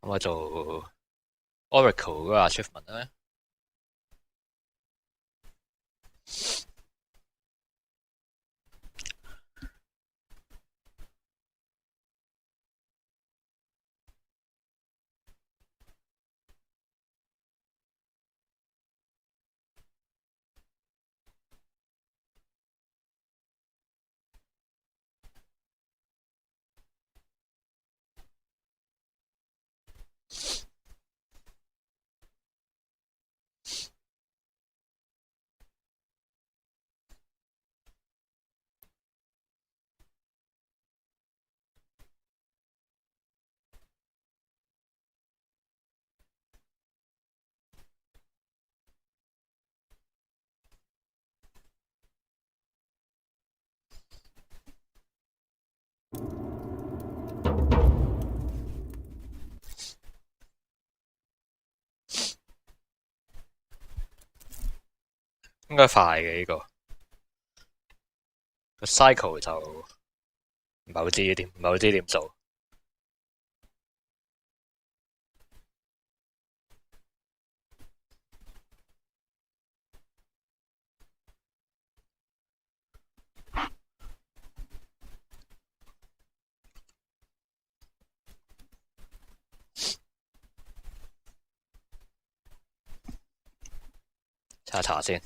咁我做 Oracle 嗰個 achievement 咧。應該快嘅呢個 cycle 就唔係好知點做。查查先。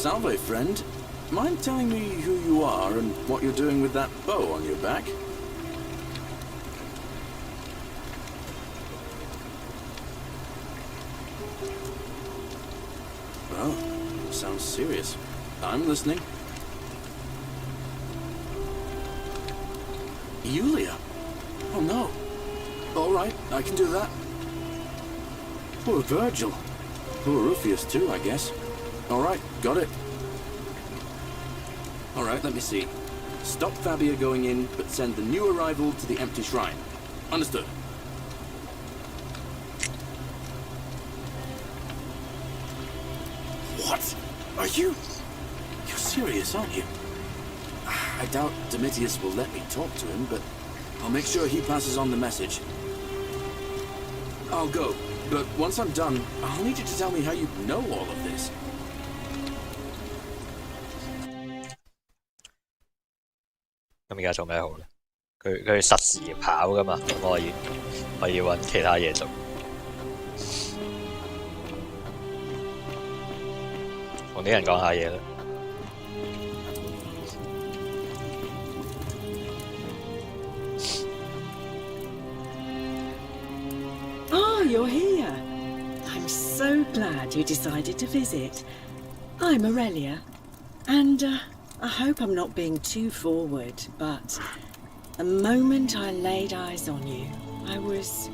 Salve, friend. Mind telling me who you are and what you're doing with that bow on your back? Well, sounds serious. I'm listening. Yulia? Oh no. All right, I can do that. Poor Virgil. Poor Rufius too, I guess. All right, got it. All right, let me see. Stop Fabia going in, but send the new arrival to the empty shrine. Understood. What? Are you... You're serious, aren't you? I doubt Domitius will let me talk to him, but I'll make sure he passes on the message. I'll go, but once I'm done, I'll need you to tell me how you know all of this. 咁而家做咩好咧？佢實時跑噶嘛，咁我要揾其他嘢做。同啲人講下嘢啦。Oh, you're here. I'm so glad you decided to visit. I'm Aurelia, and I hope I'm not being too forward, but the moment I laid eyes on you, I was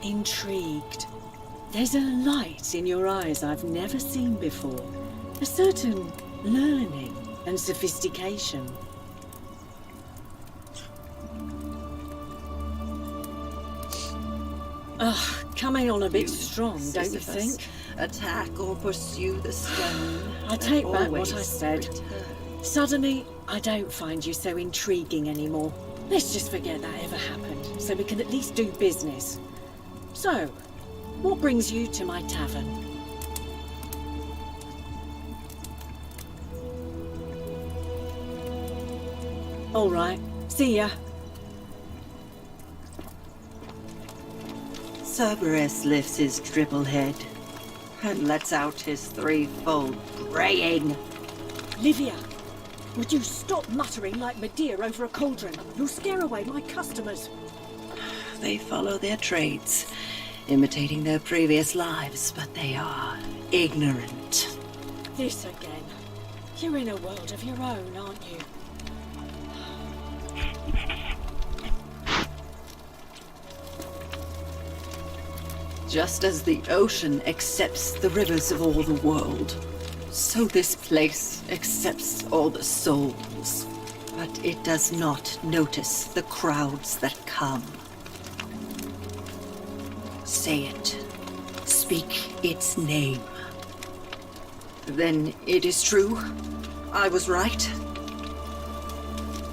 intrigued. There's a light in your eyes I've never seen before, a certain learning and sophistication. Coming on a bit strong, don't you think? Attack or pursue the stone. I take back what I said. Suddenly, I don't find you so intriguing anymore. Let's just forget that ever happened, so we can at least do business. So, what brings you to my tavern? All right, see ya. Cerberus lifts his triple head and lets out his threefold braying. Livia, would you stop muttering like Medea over a cauldron? You'll scare away my customers. They follow their trades, imitating their previous lives, but they are ignorant. This again. You're in a world of your own, aren't you? Just as the ocean accepts the rivers of all the world, so this place accepts all the souls. But it does not notice the crowds that come. Say it. Speak its name. Then it is true. I was right.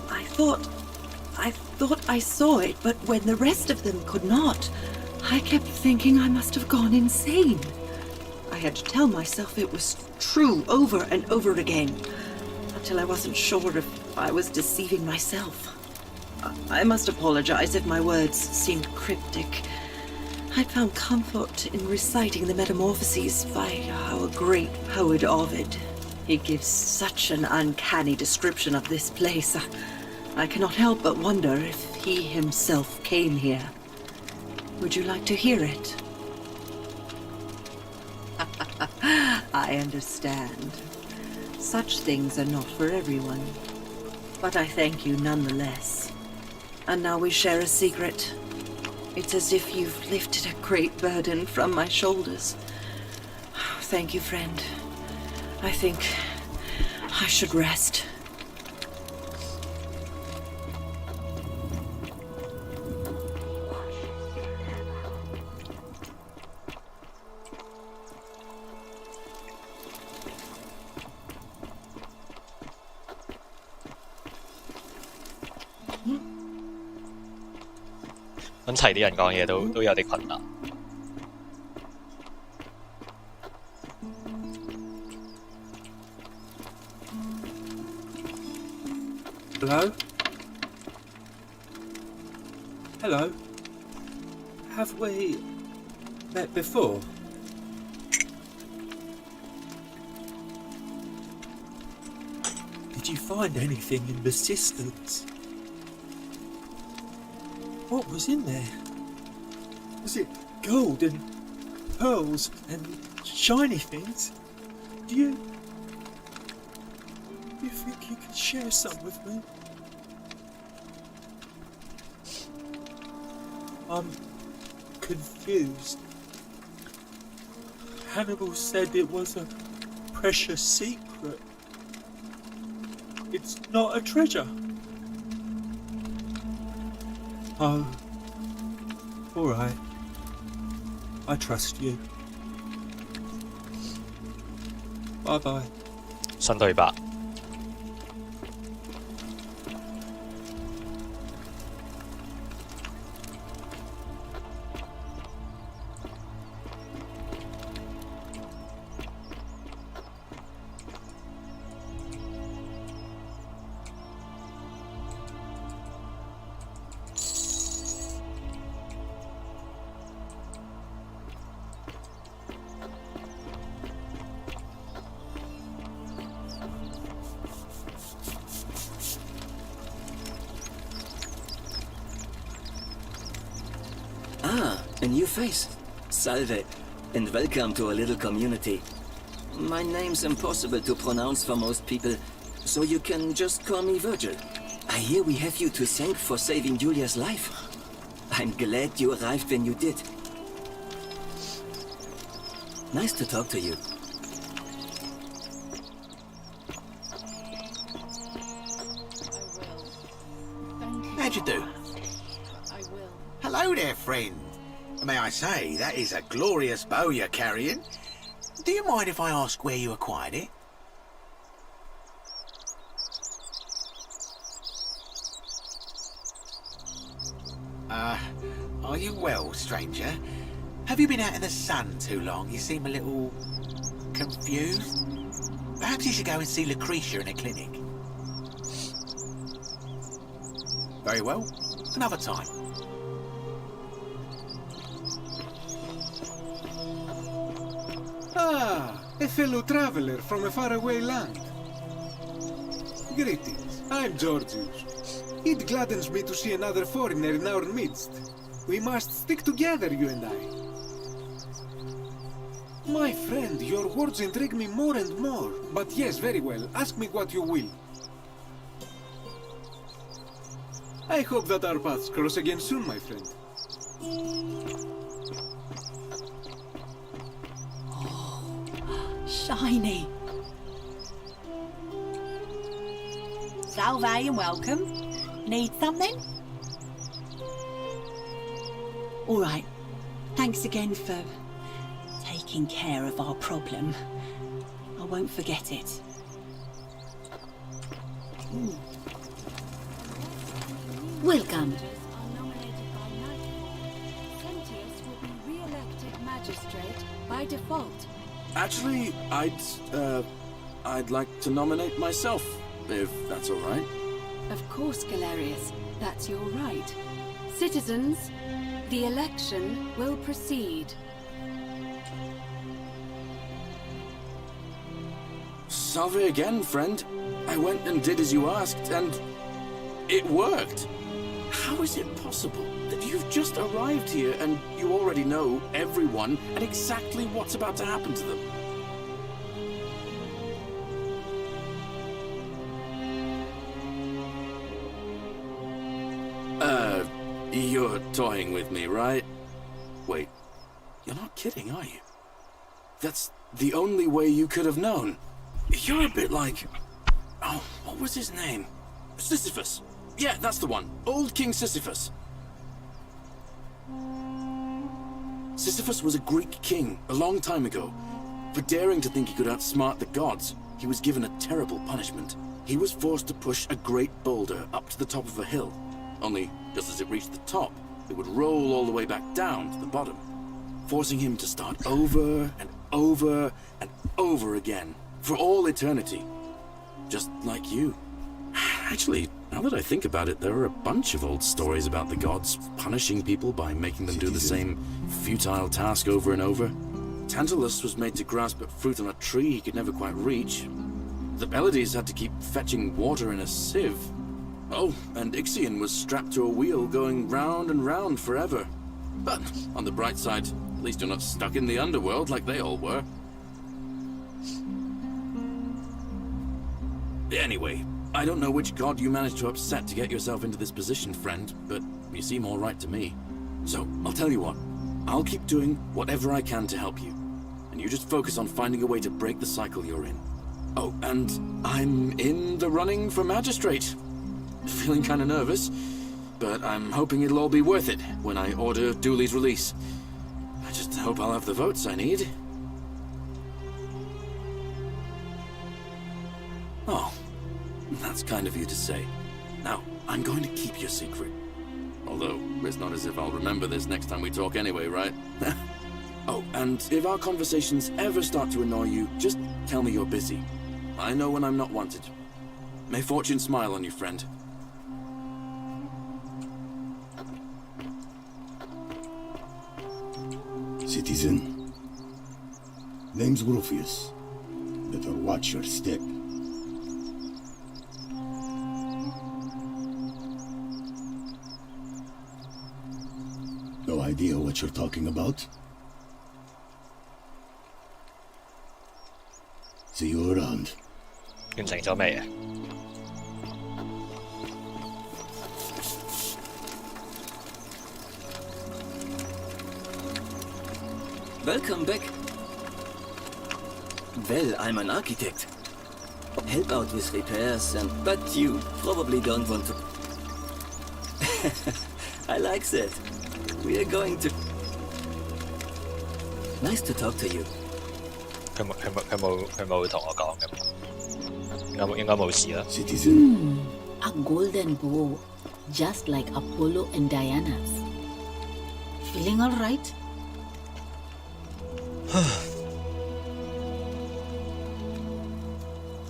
I thought I saw it, but when the rest of them could not, I kept thinking I must have gone insane. I had to tell myself it was true over and over again, until I wasn't sure if I was deceiving myself. I must apologize if my words seemed cryptic. I found comfort in reciting the Metamorphoses by our great poet Ovid. He gives such an uncanny description of this place. I cannot help but wonder if he himself came here. Would you like to hear it? I understand. Such things are not for everyone. But I thank you nonetheless. And now we share a secret. It's as if you've lifted a great burden from my shoulders. Thank you, friend. I think I should rest.揾齊啲人講嘢都有啲困難。Hello? Hello? Have we met before? Did you find anything in the cisterns? What was in there? Was it gold and pearls and shiny things? Do you think you could share some with me? I'm confused. Hannibal said it was a precious secret. It's not a treasure. Oh, all right. I trust you. Bye-bye. 新對白。Ah, a new face. Salve, and welcome to our little community. My name's impossible to pronounce for most people, so you can just call me Virgil. I hear we have you to thank for saving Julia's life. I'm glad you arrived when you did. Nice to talk to you. How'd you do? I will. Hello there, friend. May I say, that is a glorious bow you're carrying. Do you mind if I ask where you acquired it? Are you well, stranger? Have you been out in the sun too long? You seem a little confused. Perhaps you should go and see Lucretia in a clinic. Very well, another time. Ah, a fellow traveler from a faraway land. Greetings, I'm Georgius. It gladdens me to see another foreigner in our midst. We must stick together, you and I. My friend, your words intrigue me more and more. But yes, very well. Ask me what you will. I hope that our paths cross again soon, my friend. Shiny. Salve and welcome. Need something? All right. Thanks again for taking care of our problem. I won't forget it. Welcome. Are nominated by nightfall. Sentius will be re-elected magistrate by default. Actually, I'd like to nominate myself, if that's all right. Of course, Galerius, that's your right. Citizens, the election will proceed. Salve again, friend. I went and did as you asked, and it worked. How is it possible that you've just arrived here and you already know everyone and exactly what's about to happen to them? You're toying with me, right? Wait, you're not kidding, are you? That's the only way you could have known. You're a bit like... Oh, what was his name? Sisyphus. Yeah, that's the one. Old King Sisyphus. Sisyphus was a Greek king a long time ago. For daring to think he could outsmart the gods, he was given a terrible punishment. He was forced to push a great boulder up to the top of a hill. Only, just as it reached the top, it would roll all the way back down to the bottom, forcing him to start over and over and over again, for all eternity. Just like you. Actually, now that I think about it, there are a bunch of old stories about the gods punishing people by making them do the same futile task over and over. Tantalus was made to grasp at fruit on a tree he could never quite reach. The Pleiades had to keep fetching water in a sieve. Oh, and Ixion was strapped to a wheel going round and round forever. But on the bright side, at least you're not stuck in the underworld like they all were. Anyway, I don't know which god you managed to upset to get yourself into this position, friend, but you seem all right to me. So, I'll tell you what. I'll keep doing whatever I can to help you. And you just focus on finding a way to break the cycle you're in. Oh, and I'm in the running for magistrate. Feeling kind of nervous, but I'm hoping it'll all be worth it when I order Dooley's release. I just hope I'll have the votes I need. Oh, that's kind of you to say. Now, I'm going to keep your secret. Although, it's not as if I'll remember this next time we talk anyway, right? Oh, and if our conversations ever start to annoy you, just tell me you're busy. I know when I'm not wanted. May fortune smile on you, friend. Citizen, name's Rufius. Better watch your step. No idea what you're talking about? See you around. 完成咗未啊？ Welcome back. Well, I'm an architect. Help out with repairs but you probably don't want to... I like that. We are going to... Nice to talk to you. 佢冇同我講嘅，應該冇事啦。 Citizen, A golden bow, just like Apollo and Diana's. Feeling all right?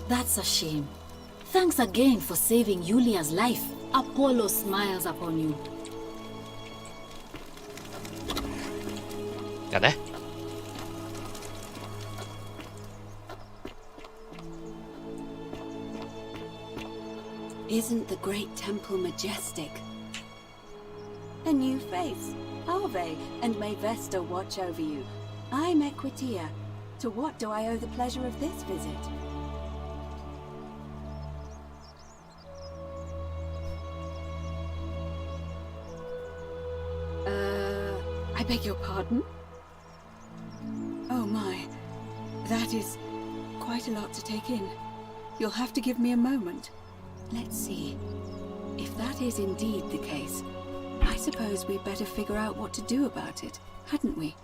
That's a shame. Thanks again for saving Yulia's life. Apollo smiles upon you. 人呢？ Isn't the great temple majestic? A new face. Ave, and may Vesta watch over you. I'm Equitia. To what do I owe the pleasure of this visit? I beg your pardon? Oh my, that is quite a lot to take in. You'll have to give me a moment. Let's see. If that is indeed the case, I suppose we'd better figure out what to do about it, hadn't we?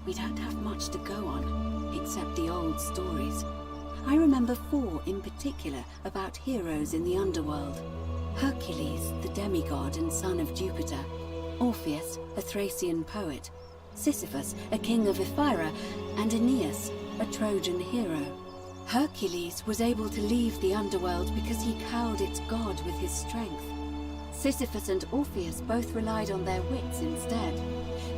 We don't have much to go on, except the old stories. I remember 4 in particular about heroes in the underworld. Hercules, the demigod and son of Jupiter. Orpheus, a Thracian poet. Sisyphus, a king of Ephyra. And Aeneas, a Trojan hero. Hercules was able to leave the underworld because he cowed its god with his strength. Sisyphus and Orpheus both relied on their wits instead.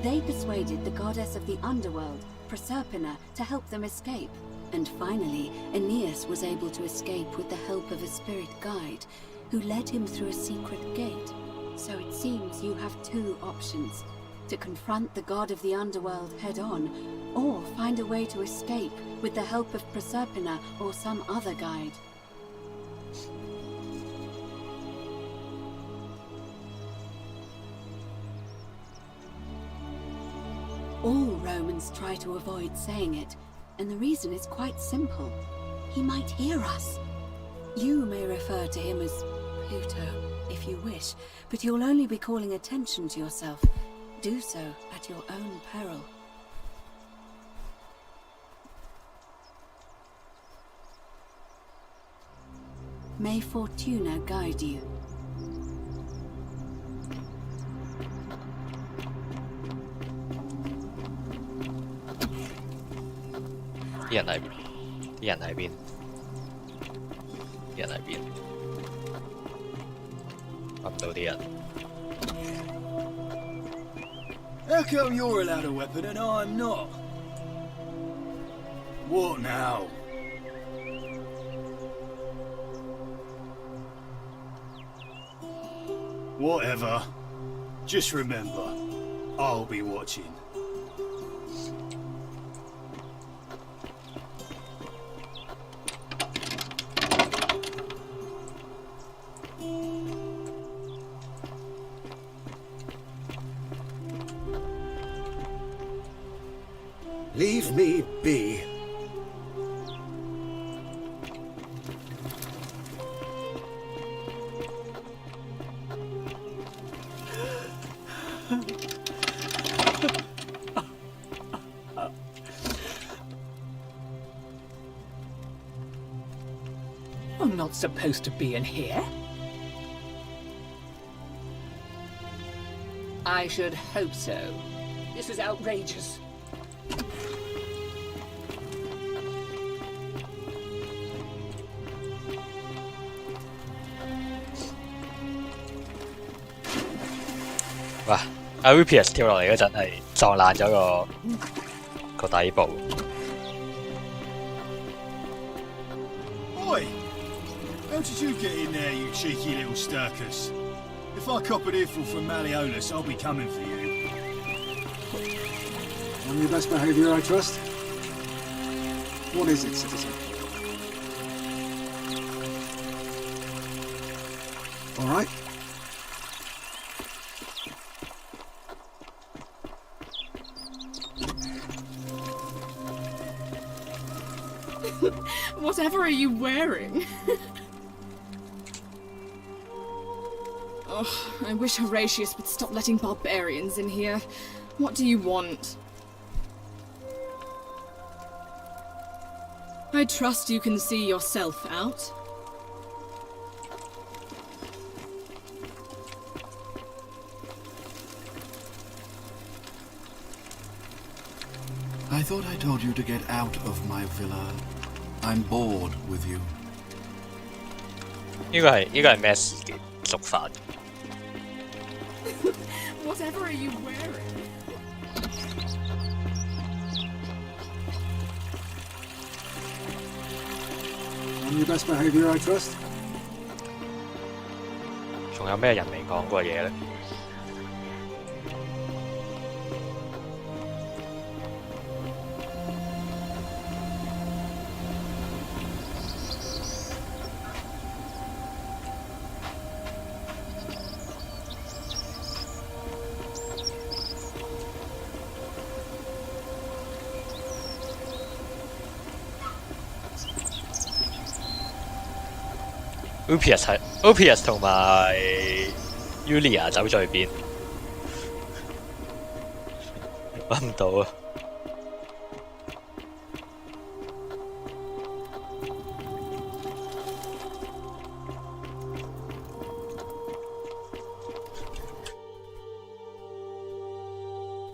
They persuaded the goddess of the underworld, Proserpina, to help them escape. And finally, Aeneas was able to escape with the help of a spirit guide, who led him through a secret gate. So it seems you have 2 options. To confront the god of the underworld head-on, or find a way to escape with the help of Proserpina or some other guide. All Romans try to avoid saying it, and the reason is quite simple. He might hear us. You may refer to him as Pluto, if you wish, but you'll only be calling attention to yourself. Do so at your own peril. May Fortuna guide you.啲人喺邊？啲人喺邊？啲人喺邊？揾唔到啲人。How come you're allowed a weapon and I'm not? What now? Whatever. Just remember, I'll be watching. Leave me be. I'm not supposed to be in here. I should hope so. This is outrageous.哇！阿 Rupius 跳落嚟嗰陣係撞爛咗個底部。Oi! How did you get in there, you cheeky little Sturkus? If I cop an earful from Malleolus, I'll be coming for you. On your best behaviour, I trust. What is it, citizen? All right. Whatever are you wearing? Oh, I wish Horatius would stop letting barbarians in here. What do you want? I trust you can see yourself out. I thought I told you to get out of my villa. I'm bored with you. 呢個係咩事件觸發？ Whatever are you wearing? On your best behaviour, I trust. 仲有咩人未講過嘢咧？Opius 同埋 Yulia 走咗去邊？揾唔到啊！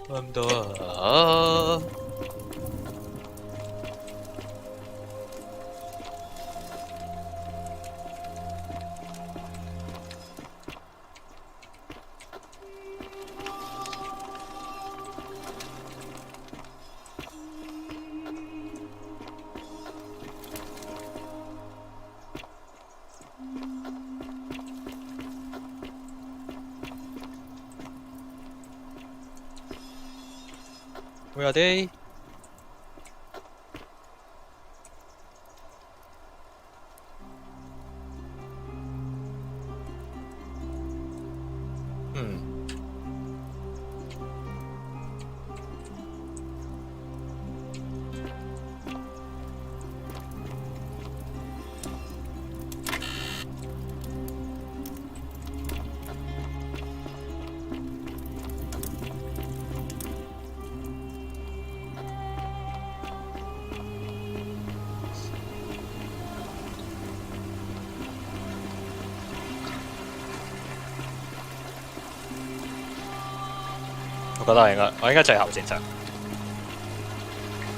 揾唔到啊！Where are they?我覺得我應該最後先上，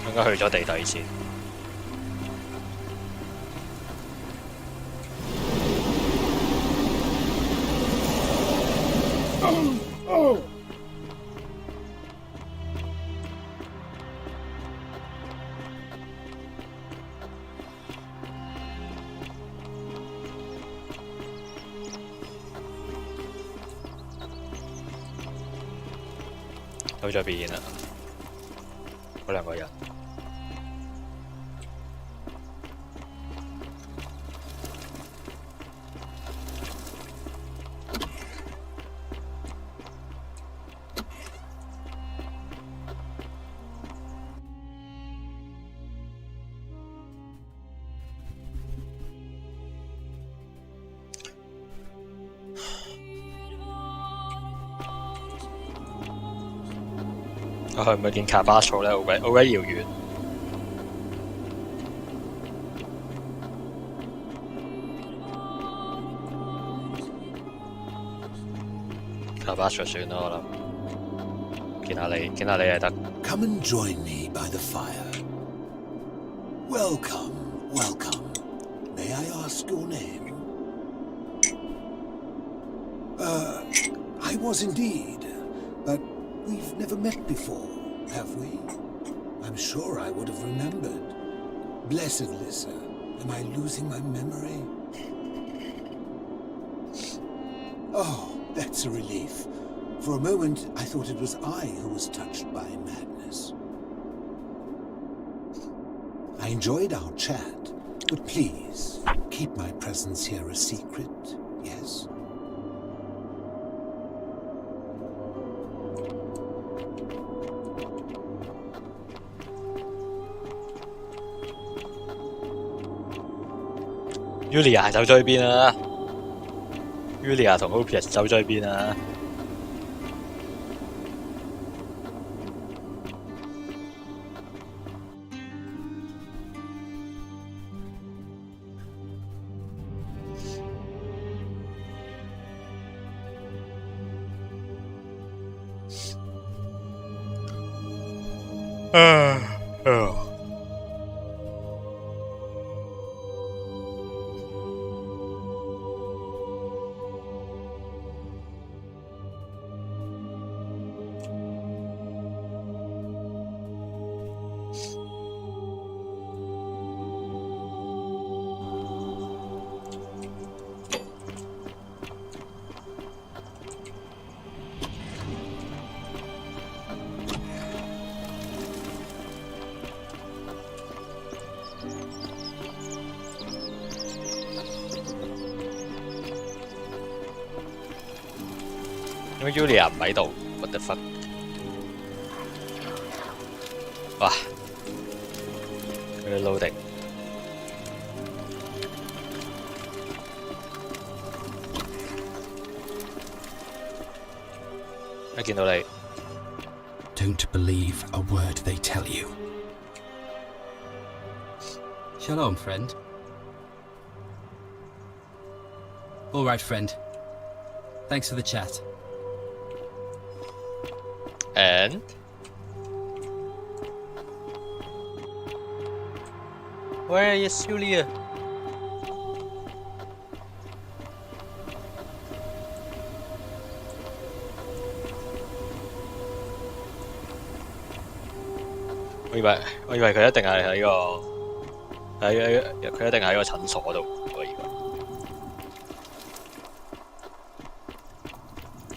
應該去咗地底先。去咗邊啦？嗰兩個人。我去唔去見卡巴索咧？好鬼遙遠。卡巴索算啦，我諗。見下你係得。Come and join me by the fire. Welcome, welcome. May I ask your name? I was indeed, but we've never met before, have we? I'm sure I would have remembered. Blessed Lissa, am I losing my memory? Oh, that's a relief. For a moment, I thought it was I who was touched by madness. I enjoyed our chat, but please, keep my presence here a secret, yes? Yulia 係走咗去邊啊 ？Yulia 同 Opius 走咗去邊啊？點解 Yulia 唔喺度 ？What the fuck？ 哇！佢嘅 loading。一見到你。Don't believe a word they tell you. Shalom, friend. All right, friend. Thanks for the chat. And where is Yulia?我以為佢一定係喺個佢一定喺個診所度，我以為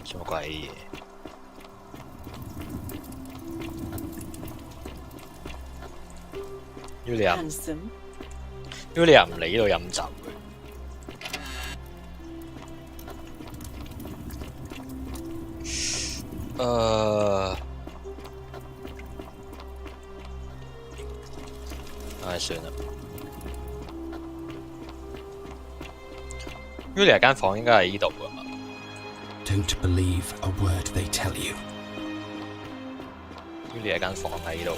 做乜鬼嘢 ？Yulia 唔嚟呢度飲酒嘅。唉，算啦。Yulia 間房應該喺呢度㗎嘛 Don't believe a word they tell you. Yulia 間房喺呢度㗎。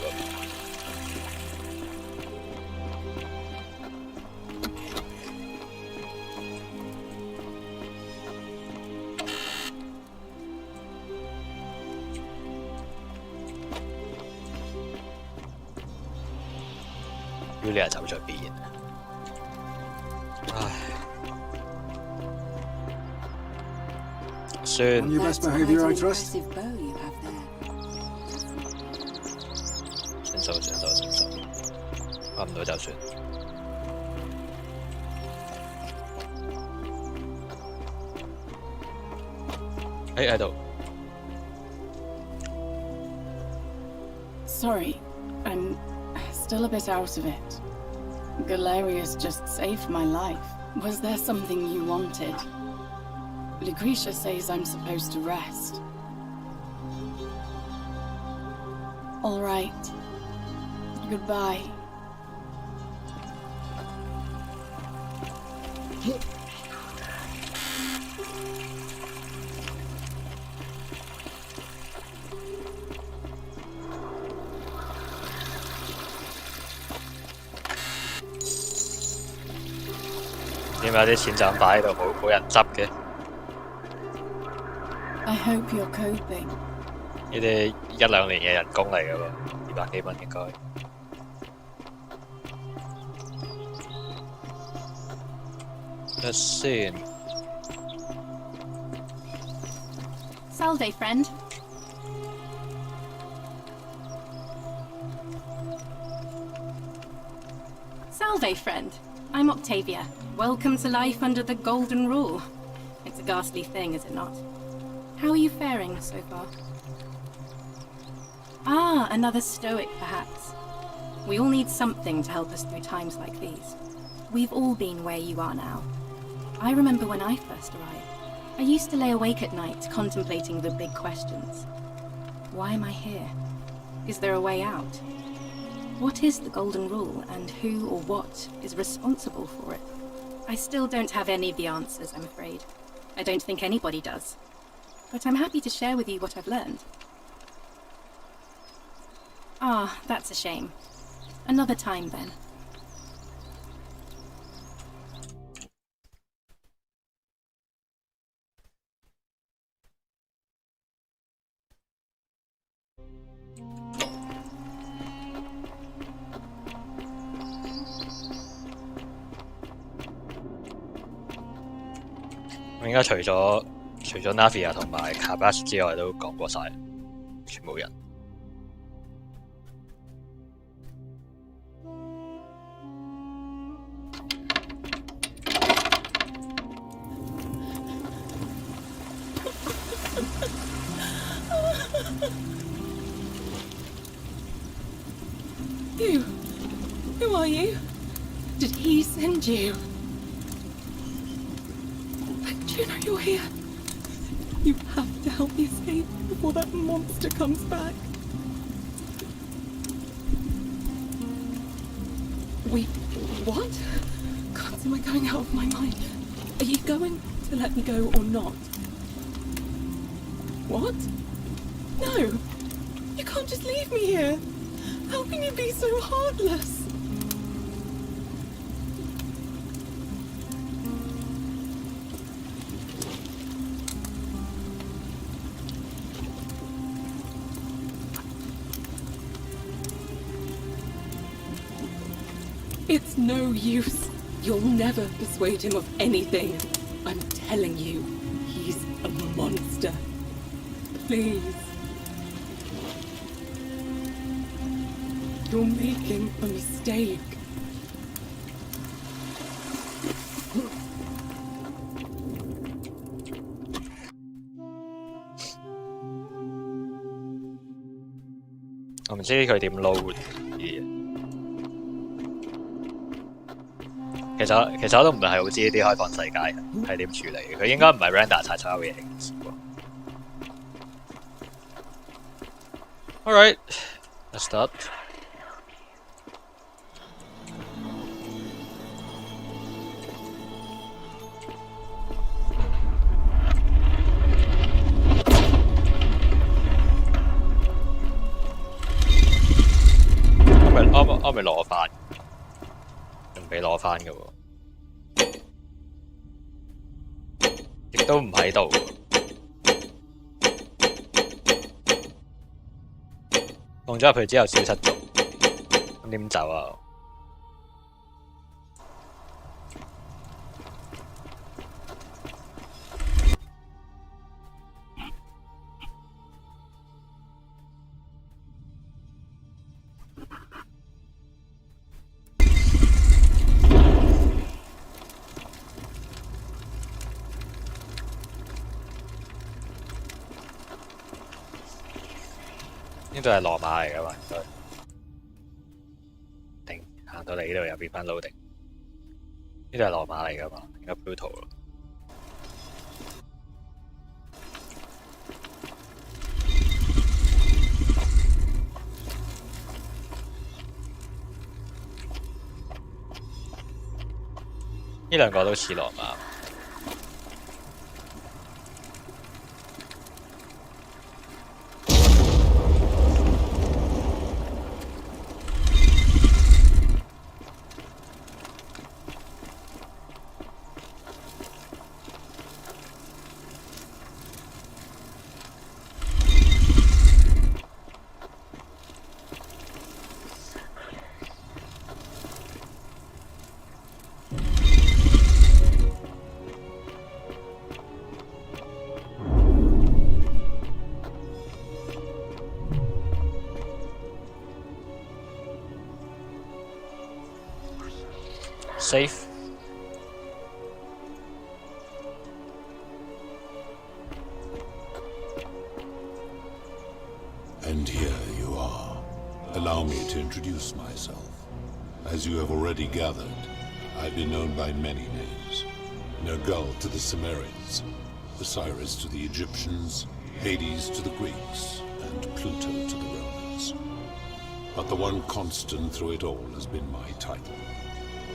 Yulia 走咗邊？唉，算。On your best behavior, I trust. 算數，揾唔到就算。喺度。Sorry, I'm still a bit out of it. Galeria's just saved my life. Was there something you wanted? Lucretia says I'm supposed to rest. All right. Goodbye.點解啲錢就咁擺喺度，冇人執嘅？ I hope you're coping. 呢啲1-2年嘅人工嚟㗎喎，200幾蚊應該。Let's see. Salve, friend. Salve, friend. I'm Octavia. Welcome to life under the Golden Rule. It's a ghastly thing, is it not? How are you faring so far? Ah, another stoic, perhaps. We all need something to help us through times like these. We've all been where you are now. I remember when I first arrived. I used to lay awake at night contemplating the big questions. Why am I here? Is there a way out? What is the Golden Rule, and who or what is responsible for it? I still don't have any of the answers, I'm afraid. I don't think anybody does. But I'm happy to share with you what I've learned. Ah, that's a shame. Another time, then.我應該除咗 Navia 同埋 Cabas 之外，都講過晒，全部人。Who are you? Did he send you? Do you know you're here? You have to help me escape before that monster comes back. Wait, what? God, am I going out of my mind? Are you going to let me go or not? What? No! You can't just leave me here! How can you be so heartless? It's no use. You'll never persuade him of anything. I'm telling you, he's a monster. Please. You're making a mistake.我唔知佢點撈啲嘢。其實我都唔係好知呢啲開放世界係點處理嘅，佢應該唔係 render 晒所有嘢嘅。Alright, let's start.我咪攞翻，仲未攞翻嘅喎，亦都唔喺度。放咗入去之後消失咗，咁點走啊？呢度係羅馬嚟㗎嘛？應該定行到嚟呢度又變翻 loading。呢度係羅馬嚟㗎嘛？應該 Pluto 咯。呢兩個都似羅馬。Safe. And here you are. Allow me to introduce myself. As you have already gathered, I've been known by many names. Nergal to the Cimmerians, Osiris to the Egyptians, Hades to the Greeks, and Pluto to the Romans. But the one constant through it all has been my title.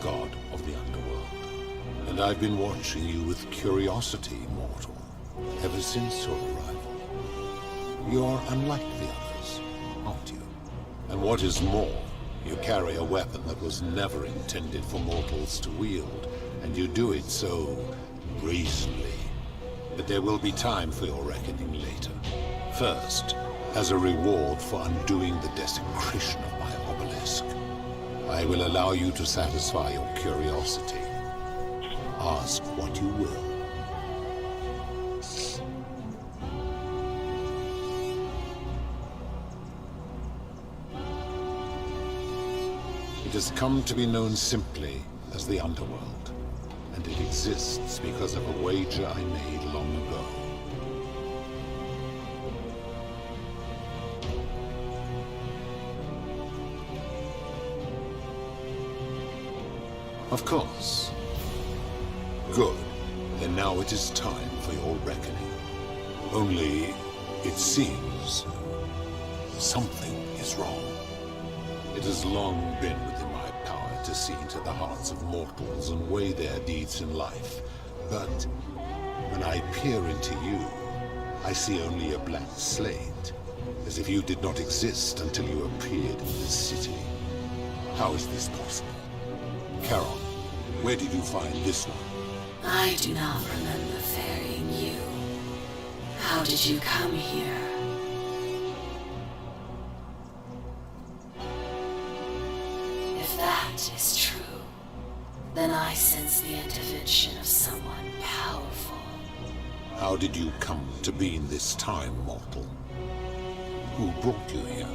God of the Underworld. And I've been watching you with curiosity, mortal, ever since your arrival. You're unlike the others, aren't you? And what is more, you carry a weapon that was never intended for mortals to wield, and you do it so breezily. But there will be time for your reckoning later. First, as a reward for undoing the desecration of my obelisk, I will allow you to satisfy your curiosity. Ask what you will. It has come to be known simply as the Underworld, and it exists because of a wager I made long ago. Of course. Good. Then now it is time for your reckoning. Only, it seems, something is wrong. It has long been within my power to see into the hearts of mortals and weigh their deeds in life. But when I peer into you, I see only a blank slate, as if you did not exist until you appeared in this city. How is this possible? Charon, where did you find this one? I do not remember ferrying you. How did you come here? If that is true, then I sense the intervention of someone powerful. How did you come to be in this time, mortal? Who brought you here?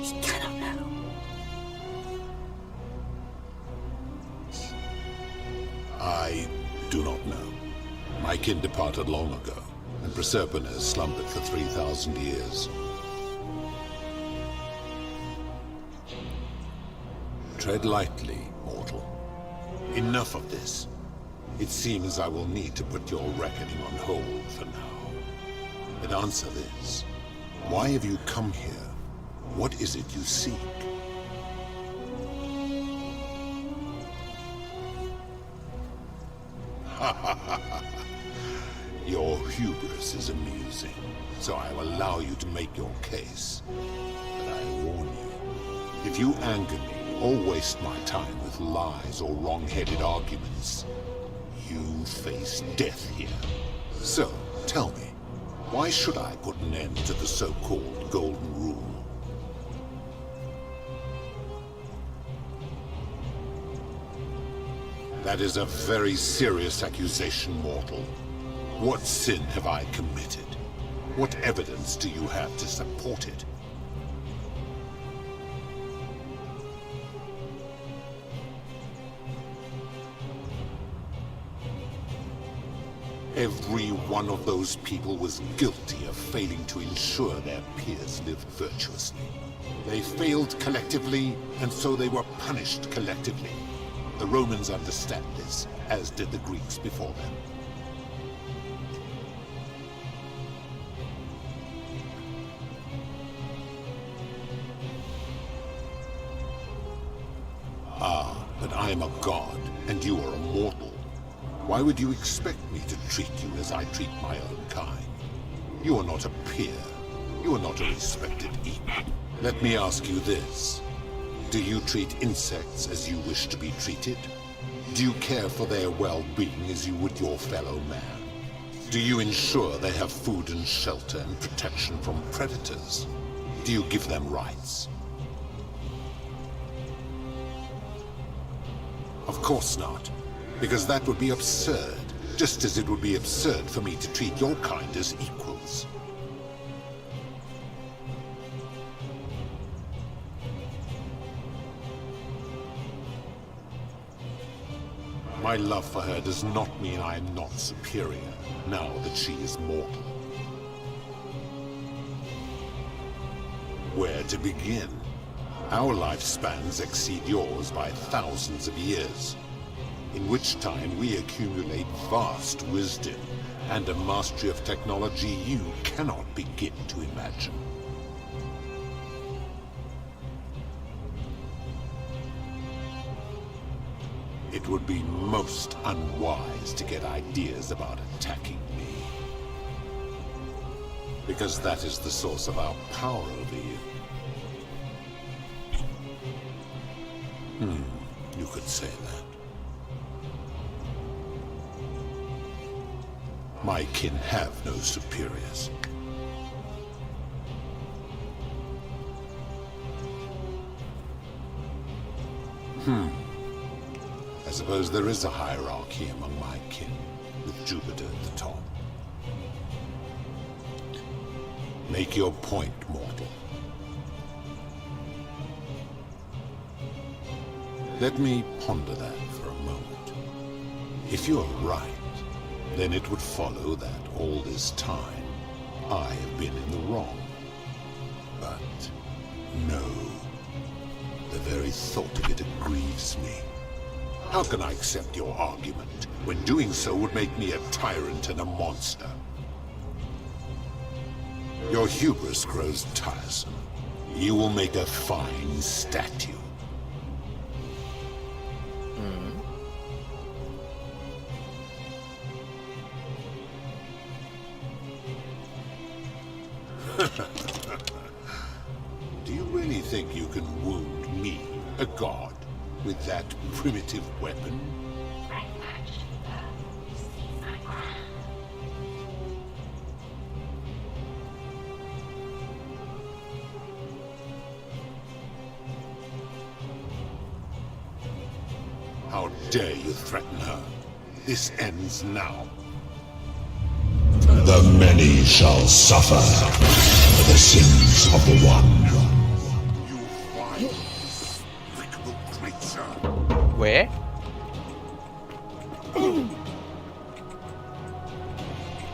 We cannot know. I do not know. My kin departed long ago, and Proserpine has slumbered for 3,000 years. Tread lightly, mortal. Enough of this. It seems I will need to put your reckoning on hold for now. But answer this. Why have you come here? What is it you seek? Your hubris is amusing, so I will allow you to make your case. But I warn you, if you anger me or waste my time with lies or wrong-headed arguments, you face death here. So, tell me, why should I put an end to the so-called Golden Rule? That is a very serious accusation, mortal. What sin have I committed? What evidence do you have to support it? Every one of those people was guilty of failing to ensure their peers lived virtuously. They failed collectively, and so they were punished collectively. The Romans understand this, as did the Greeks before them. Ah, but I am a god, and you are a mortal. Why would you expect me to treat you as I treat my own kind? You are not a peer. You are not a respected equal. Let me ask you this. Do you treat insects as you wish to be treated? Do you care for their well-being as you would your fellow man? Do you ensure they have food and shelter and protection from predators? Do you give them rights? Of course not, because that would be absurd, just as it would be absurd for me to treat your kind as equals. My love for her does not mean I am not superior, now that she is mortal. Where to begin? Our lifespans exceed yours by thousands of years, in which time we accumulate vast wisdom and a mastery of technology you cannot begin to imagine. It would be most unwise to get ideas about attacking me, because that is the source of our power over you. You could say that. My kin have no superiors. I suppose there is a hierarchy among my kin, with Jupiter at the top. Make your point, mortal. Let me ponder that for a moment. If you're right, then it would follow that all this time I have been in the wrong. But no, the very thought of it grieves me. How can I accept your argument when doing so would make me a tyrant and a monster? Your hubris grows tiresome. You will make a fine statue. Do you really think you can wound me, a god, with that primitive weapon? How dare you threaten her? This ends now. The many shall suffer for the sins of the one. Where?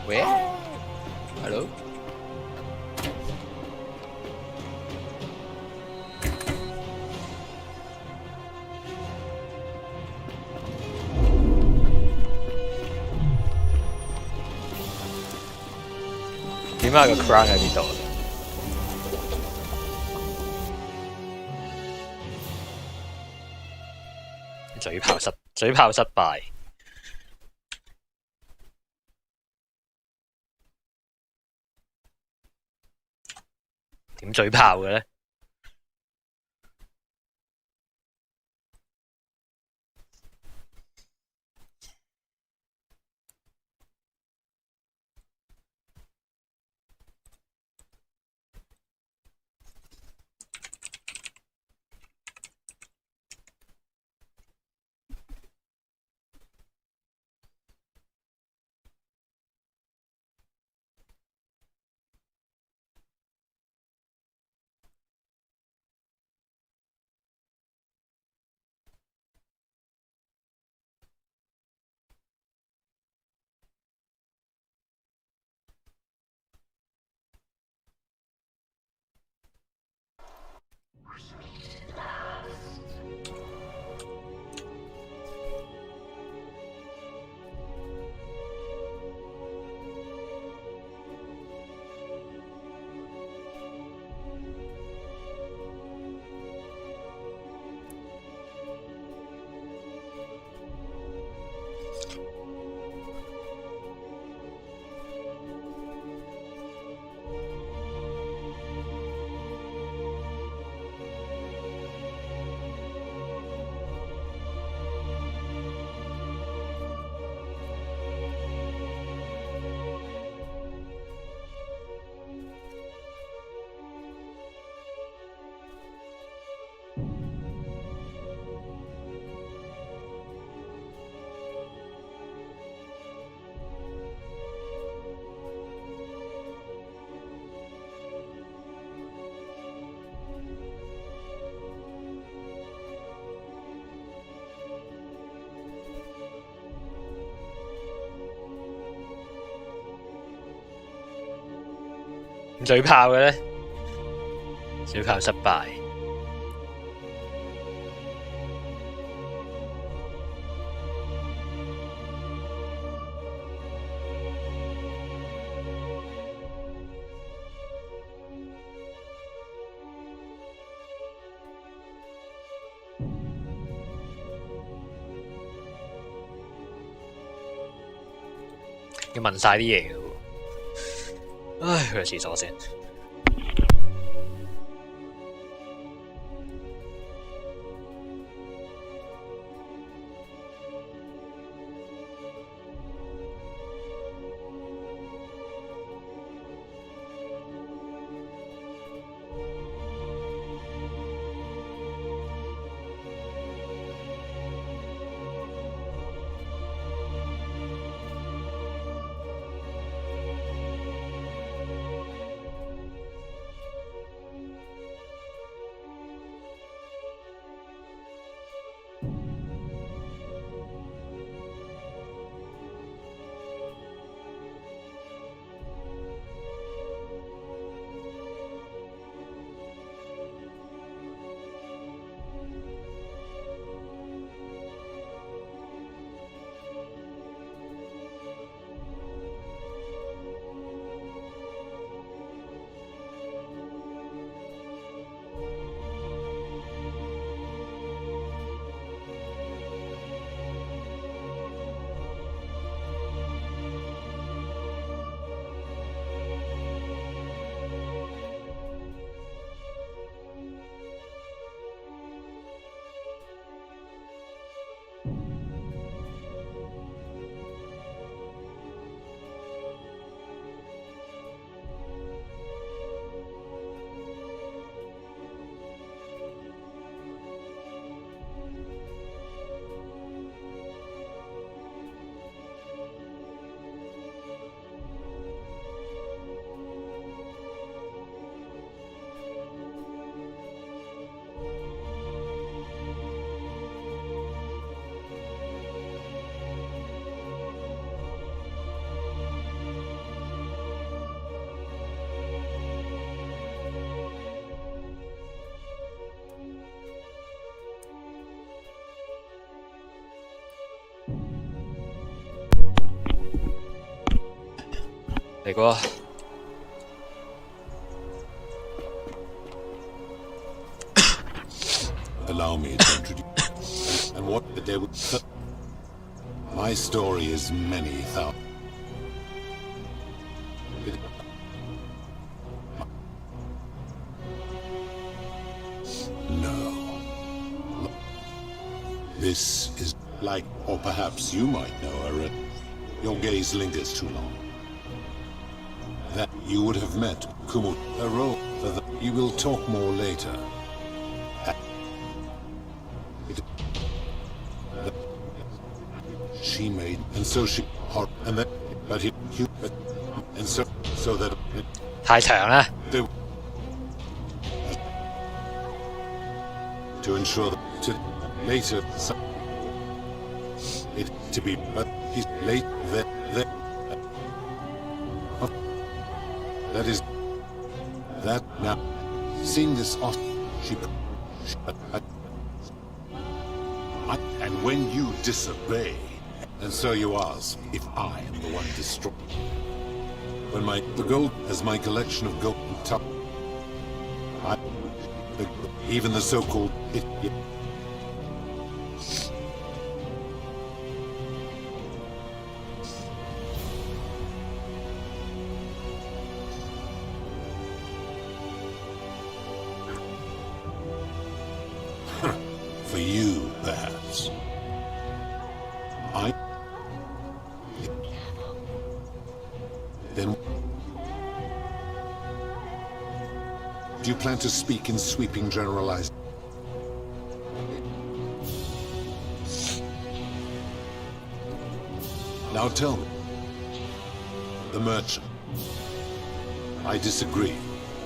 Where? Hello?點解個 crown 喺邊度？嘴炮失敗。點嘴炮嘅咧？嘴炮嘅咧，嘴炮失敗。要問晒啲嘢嘅喎。唉，去個廁所先。嚟過。Allow me to introduce. And what there would. My story is many thousands. No. This is like, or perhaps you might know her. Your gaze lingers too long. That you would have met Kumut. A role for the. You will talk more later. She made, and so she, and then, but he, and so that. 太長啦。 To ensure that to later it to be, but he's late that that is that now seeing this off she and when you disobey. And so you ask if I am the one destroyed. When the gold as my collection of gold and top, even the so-called for you, perhaps. Then do you plan to speak in sweeping generalized? Now tell me. The merchant. I disagree.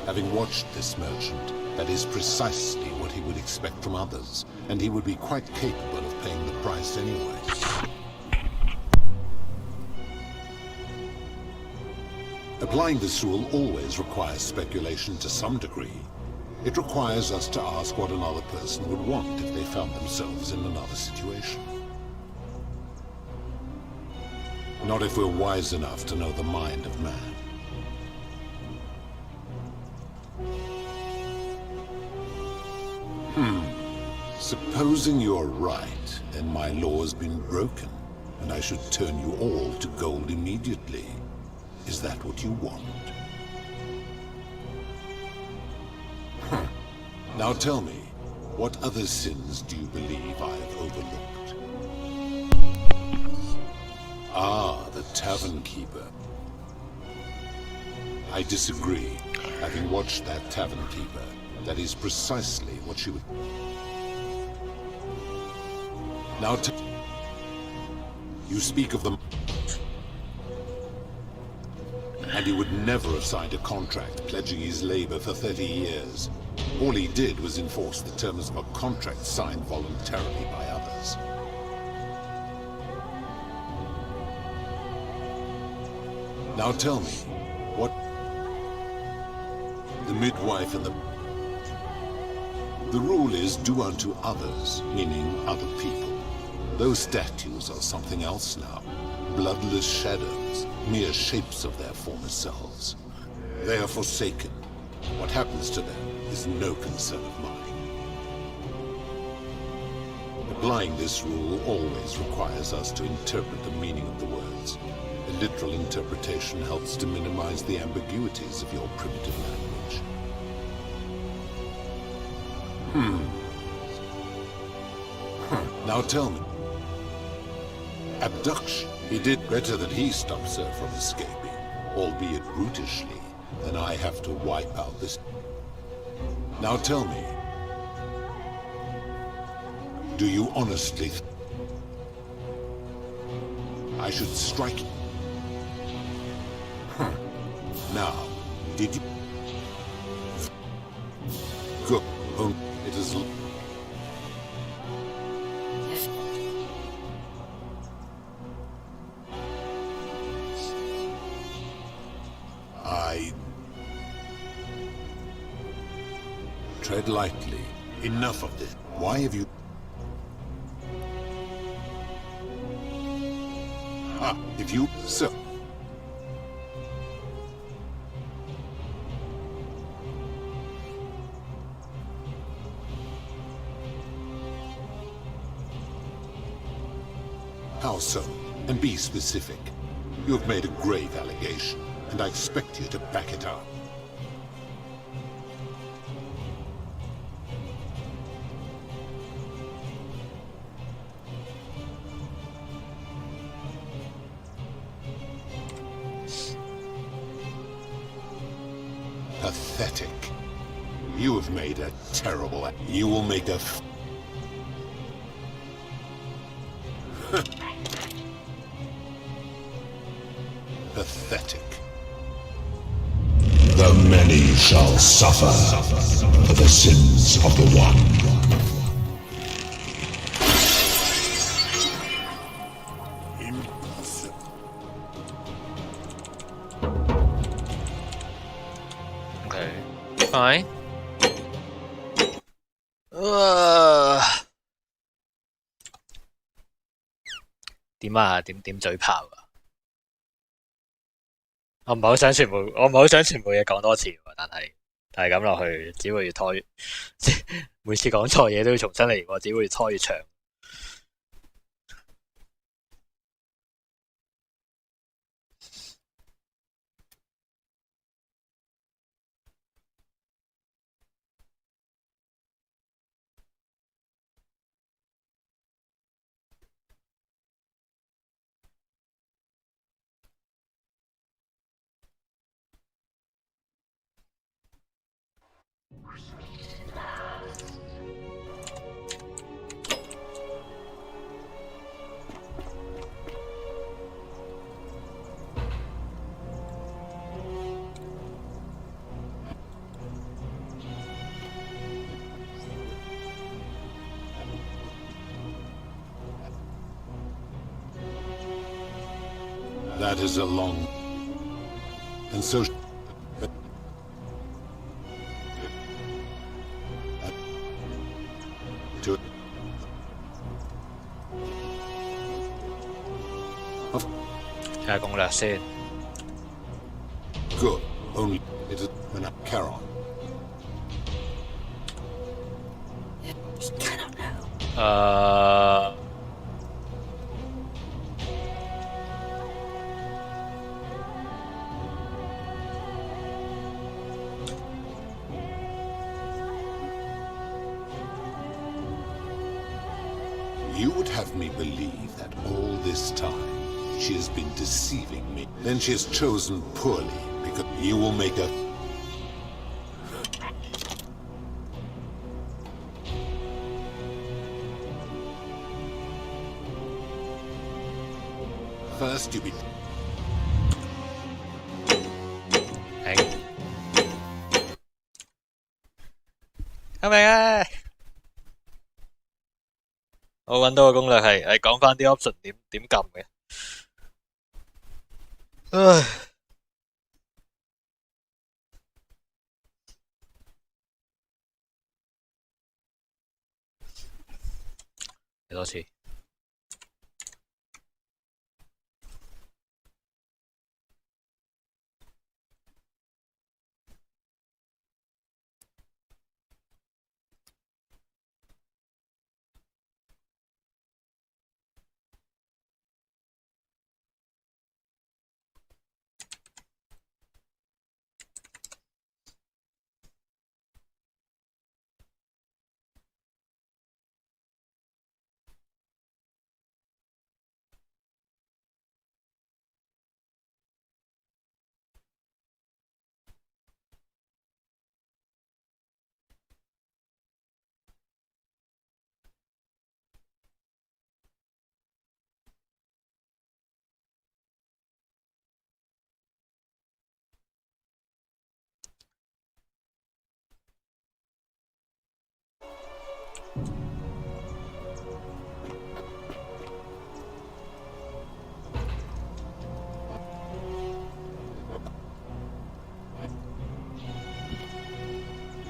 Having watched this merchant, that is precisely what he would expect from others, and he would be quite capable of paying the price anyway. Applying this rule always requires speculation to some degree. It requires us to ask what another person would want if they found themselves in another situation. Not if we're wise enough to know the mind of man. Supposing you're right, and my law has been broken, and I should turn you all to gold immediately. Is that what you want? Now tell me, what other sins do you believe I've overlooked? Ah, the tavern keeper. I disagree. Having watched that tavern keeper, that is precisely what she would... Now you speak of them, and he would never have signed a contract pledging his labor for 30 years. All he did was enforce the terms of a contract signed voluntarily by others. Now tell me, what... The midwife and the... The rule is do unto others, meaning other people. Those statues are something else now. Bloodless shadows, mere shapes of their former selves. They are forsaken. What happens to them is no concern of mine. Applying this rule always requires us to interpret the meaning of the words. A literal interpretation helps to minimize the ambiguities of your primitive language. Now tell me. Abduction. He did better that he stops her from escaping, albeit brutishly, than I have to wipe out this. Now tell me. Do you honestly I should strike you? Now, did you... Go. Oh, it is... Tread lightly. Enough of this. Why have you... If you... So... How so? And be specific. You have made a grave allegation, and I expect you to back it up. Pathetic. You have made a terrible... You will make a... Pathetic. The many shall suffer for the sins of the one. Fine. 點啊？點嘴炮啊？我唔係好想全部嘢講多次喎，但係咁落去，只會越拖越每次講錯嘢都要重新嚟過，只會越拖越長。That is a long... And so... To...睇下攻略先。Good. Only it is an Charon. You would have me believe that all this time she has been deceiving me. Then she has chosen poorly, because you will make a... First you be...救命啊！我揾到個攻略係講翻啲 option 點撳嘅。唉，幾多次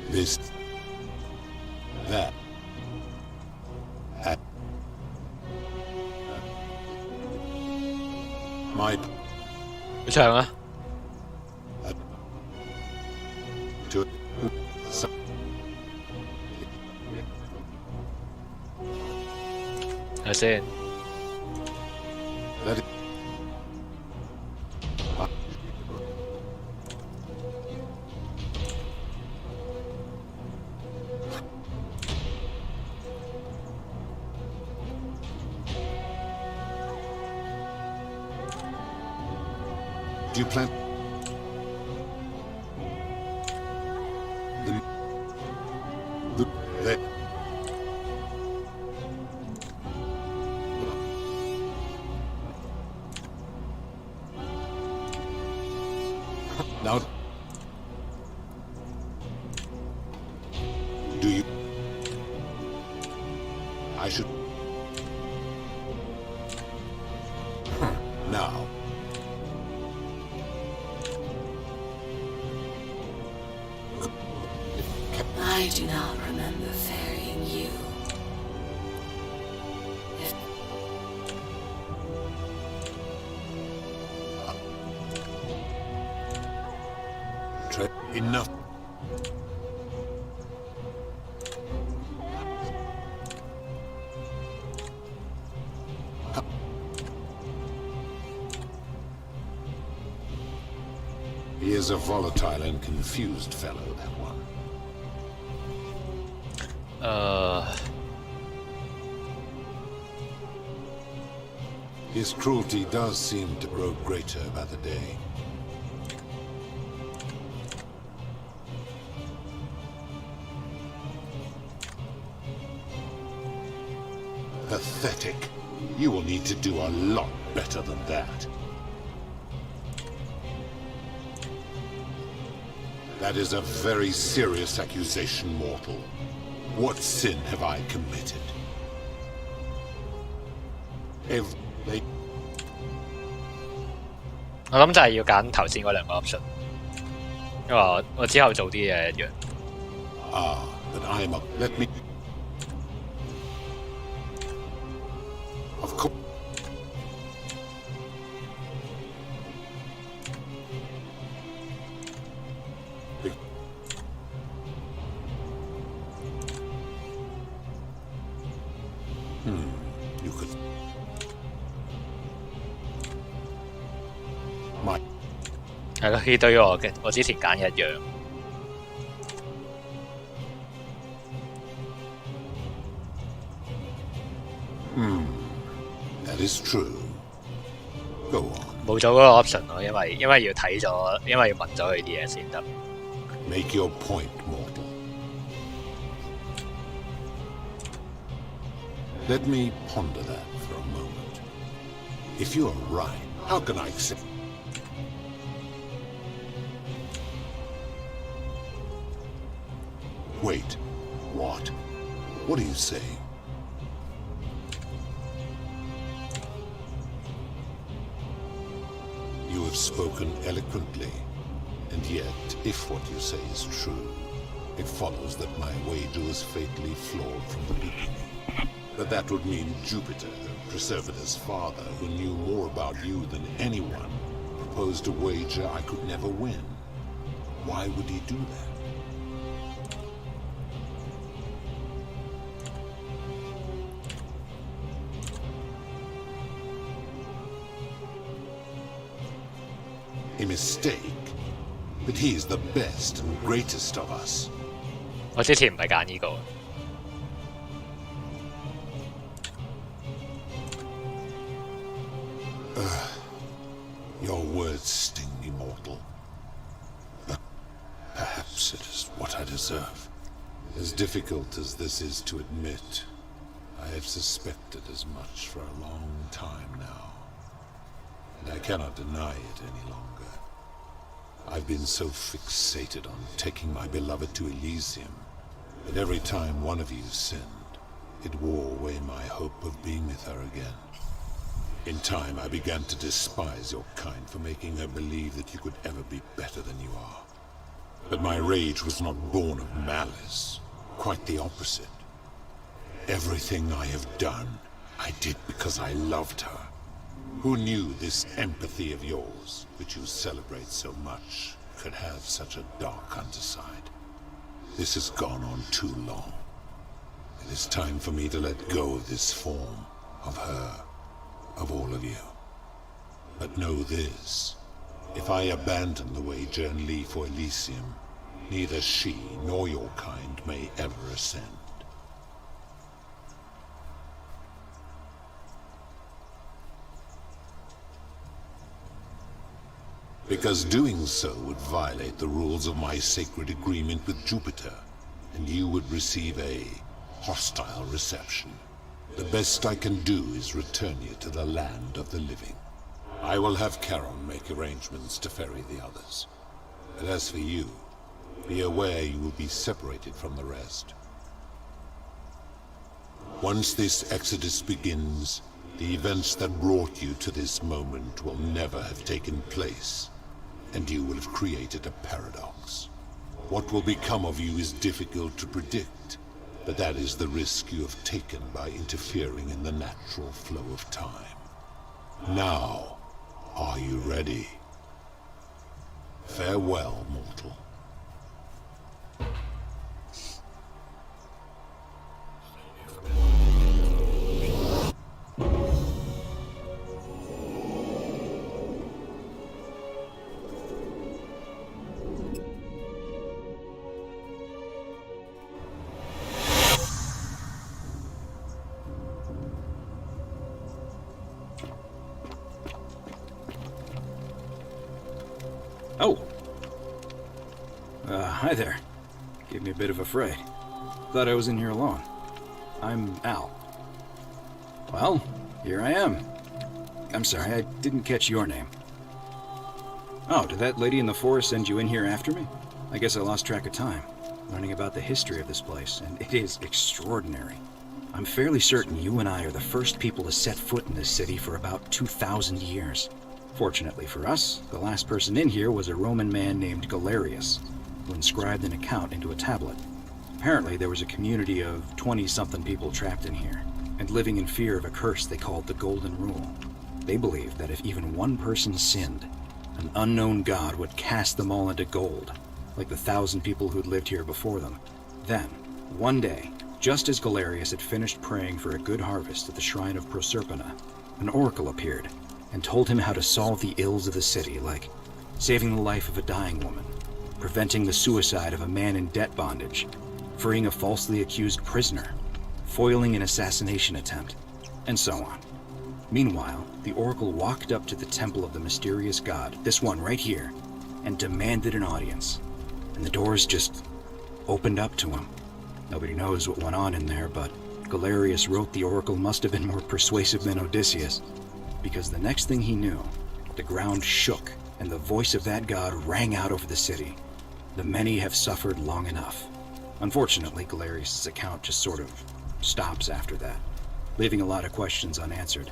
？This... That... My... 好長啊！ To... 睇下先。Let it... Do you plan... The... Now... Do you... I should... Now... I do not remember ferrying you. Enough. He is a volatile and confused fellow, that one. His cruelty does seem to grow greater by the day. Pathetic. You will need to do a lot better than that. That is a very serious accusation, mortal. What sin have I committed? They... 我諗就係要揀頭先嗰兩個 option，因為我之後做啲嘢一樣。But I'm a... Let me... Of course... You could... My... 係咯，呢堆我之前揀一樣。That is true. Go on. 冇咗嗰個 option 咯，因為要睇咗，因為要問咗佢啲嘢先得。Make your point, mortal. Let me ponder that for a moment. If you are right, how can I accept... Wait. What? What are you saying? You have spoken eloquently, and yet, if what you say is true, it follows that my wager was fatally flawed from the beginning. But that would mean Jupiter, Preservator's father, who knew more about you than anyone, proposed a wager I could never win. Why would he do that? A mistake? But he is the best and greatest of us. 我之前唔係揀呢個。Your words sting me, mortal. But perhaps it is what I deserve. As difficult as this is to admit, I have suspected as much for a long time now. And I cannot deny it any longer. I've been so fixated on taking my beloved to Elysium that every time one of you sinned, it wore away my hope of being with her again. In time, I began to despise your kind for making her believe that you could ever be better than you are. But my rage was not born of malice. Quite the opposite. Everything I have done, I did because I loved her. Who knew this empathy of yours, which you celebrate so much, could have such a dark underside? This has gone on too long. It is time for me to let go of this form, of her, of all of you. But know this. If I abandon the wager and leave for Elysium, neither she nor your kind may ever ascend. Because doing so would violate the rules of my sacred agreement with Jupiter, and you would receive a hostile reception. The best I can do is return you to the land of the living. I will have Charon make arrangements to ferry the others. But as for you, be aware you will be separated from the rest. Once this exodus begins, the events that brought you to this moment will never have taken place, and you will have created a paradox. What will become of you is difficult to predict, but that is the risk you have taken by interfering in the natural flow of time. Now, are you ready? Farewell, mortal. Oh! Hi there. Gave me a bit of a fright. Thought I was in here alone. I'm Al. Well, here I am. I'm sorry, I didn't catch your name. Oh, did that lady in the forest send you in here after me? I guess I lost track of time, learning about the history of this place, and it is extraordinary. I'm fairly certain you and I are the first people to set foot in this city for about 2,000 years. Fortunately for us, the last person in here was a Roman man named Galerius, who inscribed an account into a tablet. Apparently there was a community of 20-something people trapped in here, and living in fear of a curse they called the Golden Rule. They believed that if even one person sinned, an unknown god would cast them all into gold, like the 1,000 people who'd lived here before them. Then, one day, just as Galerius had finished praying for a good harvest at the shrine of Proserpina, an oracle appeared and told him how to solve the ills of the city, like saving the life of a dying woman, preventing the suicide of a man in debt bondage, freeing a falsely accused prisoner, foiling an assassination attempt, and so on. Meanwhile, the oracle walked up to the temple of the mysterious god, this one right here, and demanded an audience. And the doors just opened up to him. Nobody knows what went on in there, but Galerius wrote the oracle must have been more persuasive than Odysseus, because the next thing he knew, the ground shook and the voice of that god rang out over the city. The many have suffered long enough. Unfortunately, Galerius' account just sort of stops after that, leaving a lot of questions unanswered.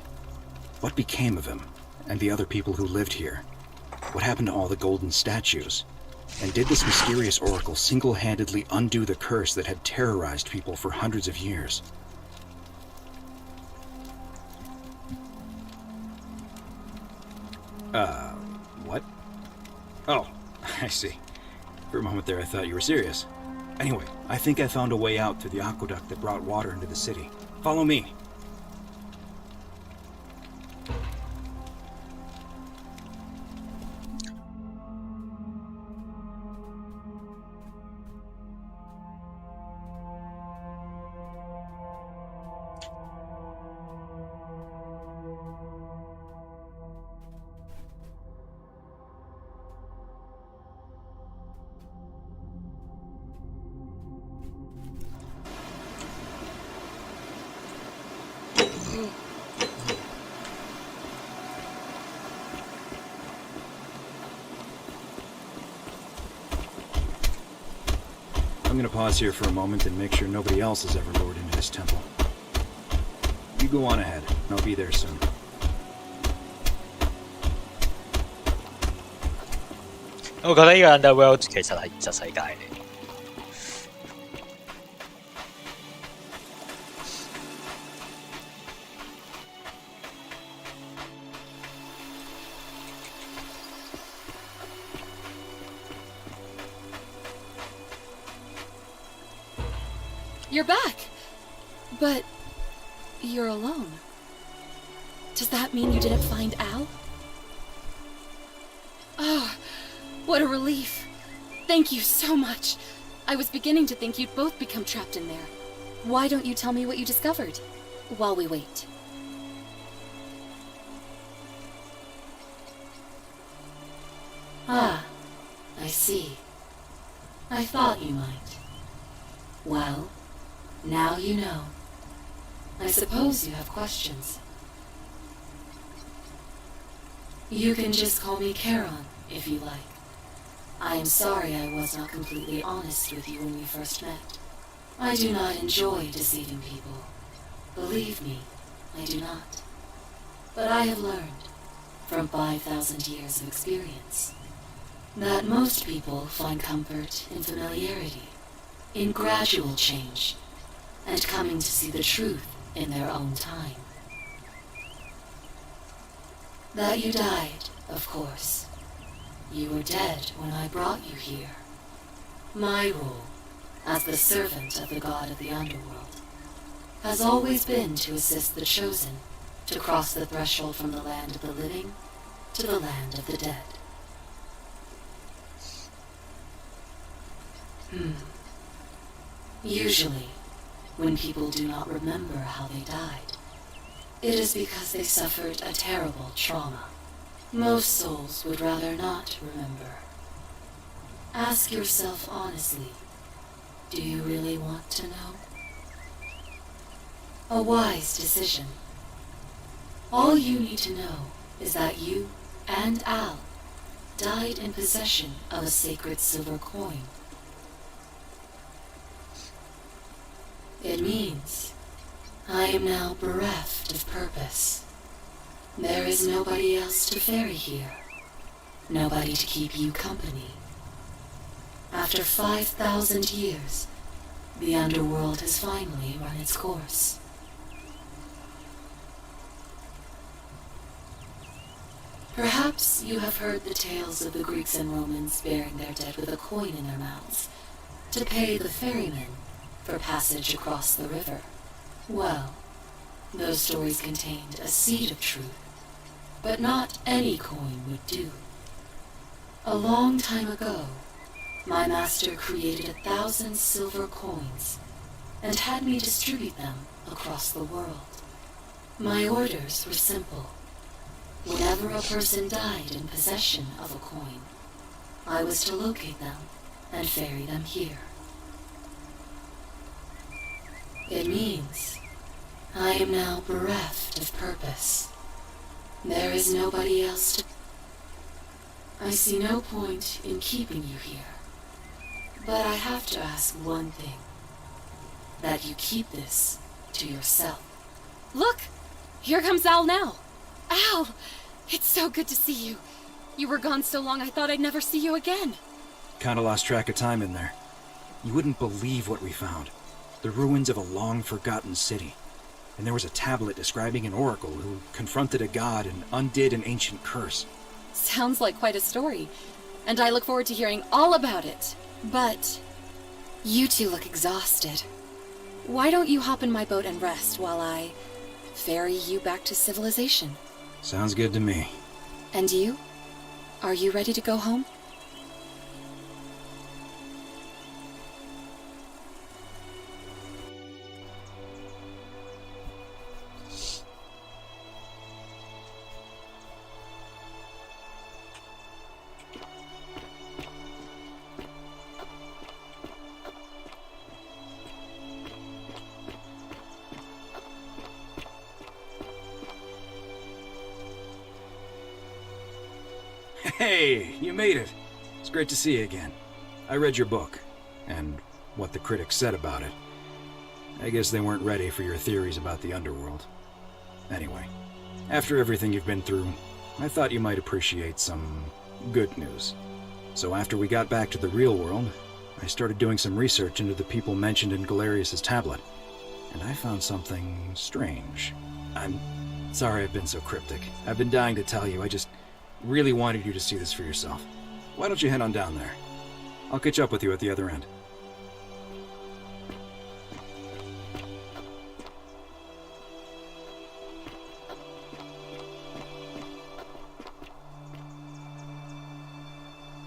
What became of him and the other people who lived here? What happened to all the golden statues? And did this mysterious oracle single-handedly undo the curse that had terrorized people for hundreds of years? What? Oh, I see. For a moment there I thought you were serious. Anyway, I think I found a way out through the aqueduct that brought water into the city. Follow me. I'm gonna pause here for a moment and make sure nobody else has ever lured into this temple. You go on ahead. I'll be there soon.我覺得呢個 Underworld 其實係現實世界嚟。You're back! But you're alone. Does that mean you didn't find Al? Oh, what a relief. Thank you so much. I was beginning to think you'd both become trapped in there. Why don't you tell me what you discovered while we wait? Ah, I see. I thought you might. Well, now you know. I suppose you have questions. You can just call me Charon, if you like. I am sorry I was not completely honest with you when we first met. I do not enjoy deceiving people. Believe me, I do not. But I have learned, from 5,000 years of experience, that most people find comfort in familiarity, in gradual change, and coming to see the truth in their own time. That you died, of course. You were dead when I brought you here. My role, as the servant of the god of the underworld, has always been to assist the chosen to cross the threshold from the land of the living to the land of the dead. Usually, when people do not remember how they died, it is because they suffered a terrible trauma. Most souls would rather not remember. Ask yourself honestly, do you really want to know? A wise decision. All you need to know is that you and Al died in possession of a sacred silver coin. It means I am now bereft of purpose. There is nobody else to ferry here. Nobody to keep you company. After 5,000 years, the underworld has finally run its course. Perhaps you have heard the tales of the Greeks and Romans burying their dead with a coin in their mouths to pay the ferrymen for passage across the river. Well, those stories contained a seed of truth, but not any coin would do. A long time ago, my master created 1,000 silver coins and had me distribute them across the world. My orders were simple. Whenever a person died in possession of a coin, I was to locate them and ferry them here. It means I am now bereft of purpose. There is nobody else to... I see no point in keeping you here. But I have to ask one thing. That you keep this to yourself. Look! Here comes Al now. Al! It's so good to see you. You were gone so long I thought I'd never see you again. Kinda lost track of time in there. You wouldn't believe what we found. The ruins of a long-forgotten city. And there was a tablet describing an oracle who confronted a god and undid an ancient curse. Sounds like quite a story. And I look forward to hearing all about it. But you two look exhausted. Why don't you hop in my boat and rest while I ferry you back to civilization? Sounds good to me. And you? Are you ready to go home? Hey, you made it. It's great to see you again. I read your book, and what the critics said about it. I guess they weren't ready for your theories about the underworld. Anyway, after everything you've been through, I thought you might appreciate some good news. So after we got back to the real world, I started doing some research into the people mentioned in Galerius' tablet, and I found something strange. I'm sorry I've been so cryptic. I've been dying to tell you, I just really wanted you to see this for yourself. Why don't you head on down there? I'll catch up with you at the other end.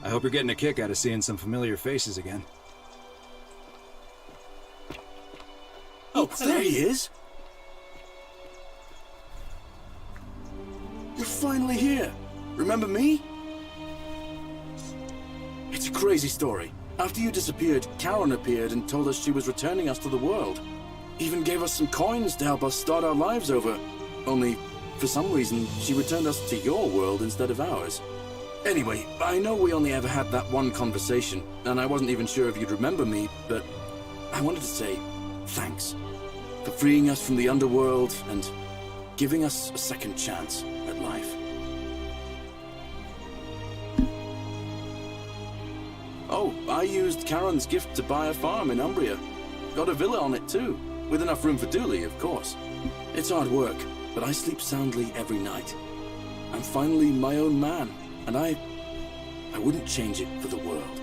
I hope you're getting a kick out of seeing some familiar faces again. Oh, there he is! You're finally here. Remember me? It's a crazy story. After you disappeared, Karen appeared and told us she was returning us to the world. Even gave us some coins to help us start our lives over. Only, for some reason, she returned us to your world instead of ours. Anyway, I know we only ever had that one conversation, and I wasn't even sure if you'd remember me, but I wanted to say thanks for freeing us from the underworld and giving us a second chance at life. Oh, I used Karen's gift to buy a farm in Umbria. Got a villa on it too, with enough room for Dooley, of course. It's hard work, but I sleep soundly every night. I'm finally my own man, and I wouldn't change it for the world.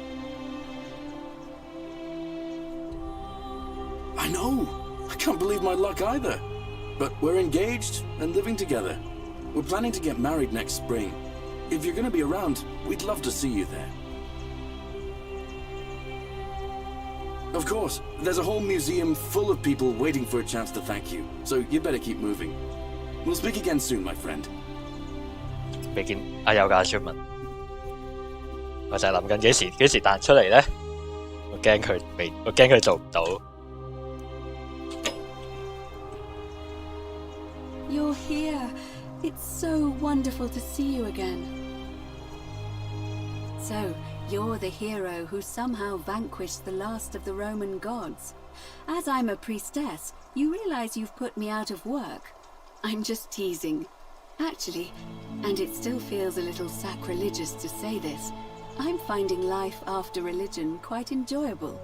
I know! I can't believe my luck either. But we're engaged and living together. We're planning to get married next spring. If you're gonna be around, we'd love to see you there. Of course, there's a whole museum full of people waiting for a chance to thank you, so you better keep moving. We'll speak again soon, my friend. 未見阿友嘅 achievement， 我就係諗緊幾時彈出嚟咧？我驚佢做唔到。You're here. It's so wonderful to see you again. So, you're the hero who somehow vanquished the last of the Roman gods. As I'm a priestess, you realize you've put me out of work. I'm just teasing. Actually, and it still feels a little sacrilegious to say this, I'm finding life after religion quite enjoyable.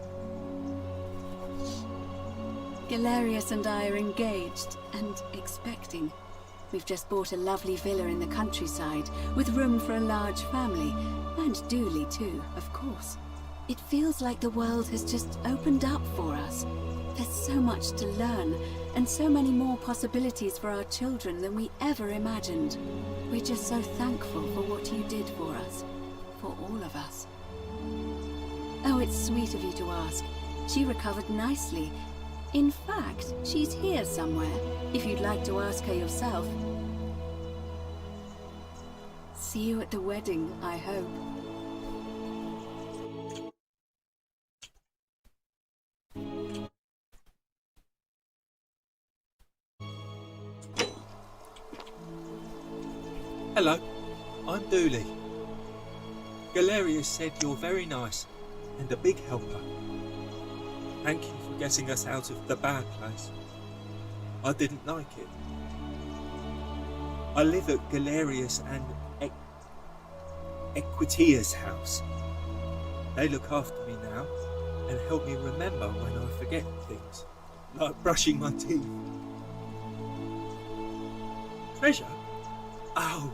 Galerius and I are engaged and expecting. We've just bought a lovely villa in the countryside with room for a large family, and Dooley too, of course. It feels like the world has just opened up for us. There's so much to learn, and so many more possibilities for our children than we ever imagined. We're just so thankful for what you did for us, for all of us. Oh, it's sweet of you to ask. She recovered nicely. In fact, she's here somewhere, if you'd like to ask her yourself. See you at the wedding, I hope. Hello, I'm Dooley. Galerius said you're very nice and a big helper. Thank you for getting us out of the bad place. I didn't like it. I live at Galerius and Equitia's house. They look after me now and help me remember when I forget things, like brushing my teeth. Treasure? Oh,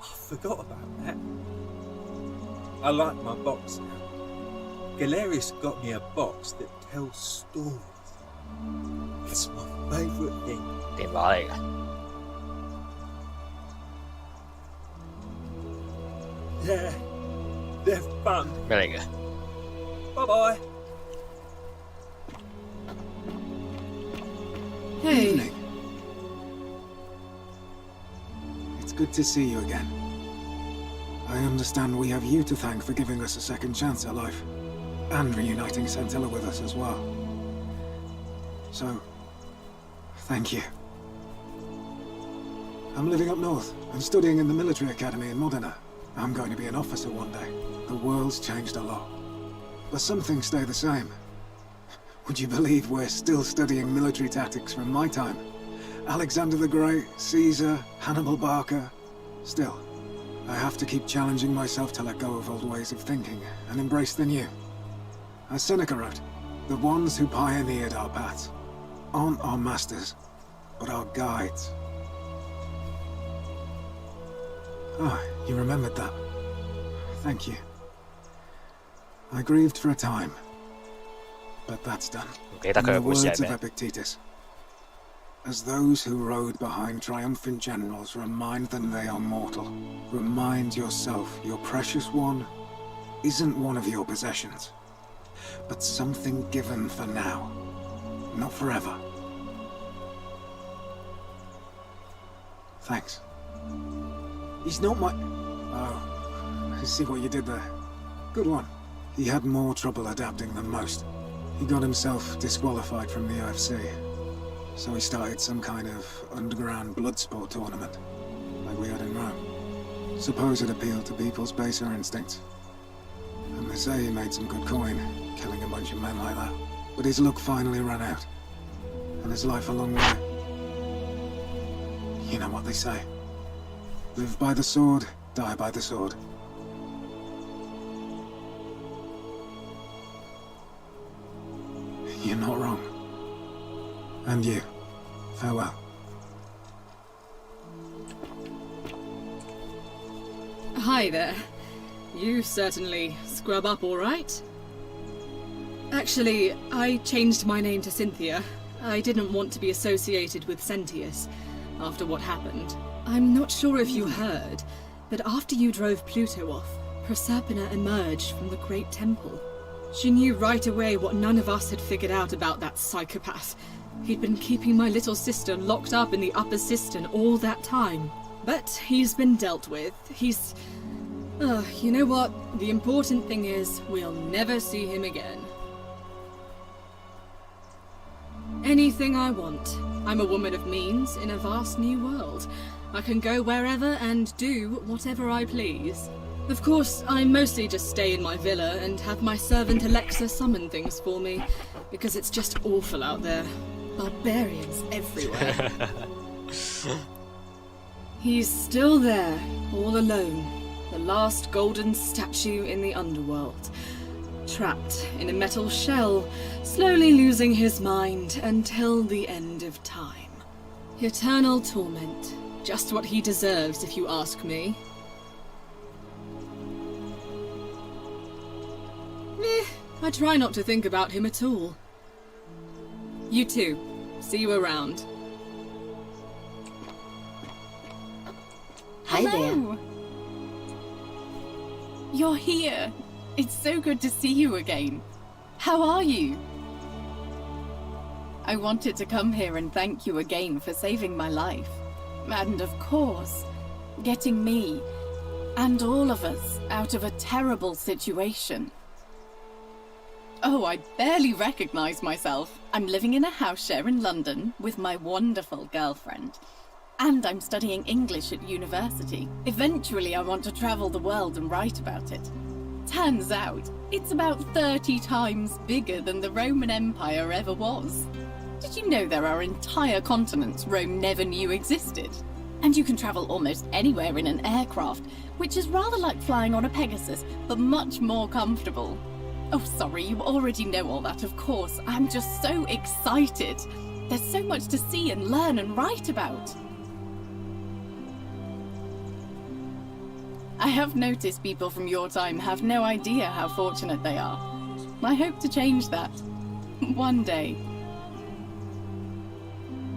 I forgot about that. I like my box now. Galerius got me a box that tells stories. It's my favourite thing. 電話嚟㗎。Yeah, they're fun. 咩嚟嘅？ Bye bye. Hey. Evening. It's good to see you again. I understand we have you to thank for giving us a second chance at life, and reuniting Centilla with us as well. So, thank you. I'm living up north and studying in the military academy in Modena. I'm going to be an officer one day. The world's changed a lot, but some things stay the same. Would you believe we're still studying military tactics from my time? Alexander the Great, Caesar, Hannibal Barca. Still, I have to keep challenging myself to let go of old ways of thinking and embrace the new. As Seneca wrote, the ones who pioneered our paths aren't our masters, but our guides. Ah, you remembered that. Thank you. I grieved for a time, but that's done. In the words of Epictetus, as those who rode behind triumphant generals remind them they are mortal, remind yourself, your precious one, isn't one of your possessions, but something given for now, not forever. Thanks. He's not my... Oh, I see what you did there. Good one. He had more trouble adapting than most. He got himself disqualified from the UFC, so he started some kind of underground blood sport tournament, like we had in Rome. Suppose it appealed to people's baser instincts. And they say he made some good coin, killing a bunch of men like that. But his luck finally ran out, and his life along with it. You know what they say. Live by the sword, die by the sword. You're not wrong. And you. Farewell. Hi there. You certainly scrub up all right. Actually, I changed my name to Cynthia. I didn't want to be associated with Sentius after what happened. I'm not sure if you heard, but after you drove Pluto off, Proserpina emerged from the Great Temple. She knew right away what none of us had figured out about that psychopath. He'd been keeping my little sister locked up in the upper cistern all that time. But he's been dealt with. He's... you know what? The important thing is, we'll never see him again. Anything I want. I'm a woman of means in a vast new world. I can go wherever and do whatever I please. Of course, I mostly just stay in my villa and have my servant Alexa summon things for me, because it's just awful out there. Barbarians everywhere. He's still there, all alone. The last golden statue in the underworld. Trapped in a metal shell, slowly losing his mind until the end of time. Eternal torment. Just what he deserves, if you ask me. I try not to think about him at all. You too. See you around. Hi there. You're here. It's so good to see you again. How are you? I wanted to come here and thank you again for saving my life. And of course, getting me and all of us out of a terrible situation. Oh, I barely recognize myself. I'm living in a house share in London with my wonderful girlfriend. And I'm studying English at university. Eventually, I want to travel the world and write about it. Turns out, it's about 30 times bigger than the Roman Empire ever was. Did you know there are entire continents Rome never knew existed? And you can travel almost anywhere in an aircraft, which is rather like flying on a Pegasus, but much more comfortable. Oh, sorry, you already know all that, of course. I'm just so excited. There's so much to see and learn and write about. I have noticed people from your time have no idea how fortunate they are. I hope to change that. One day.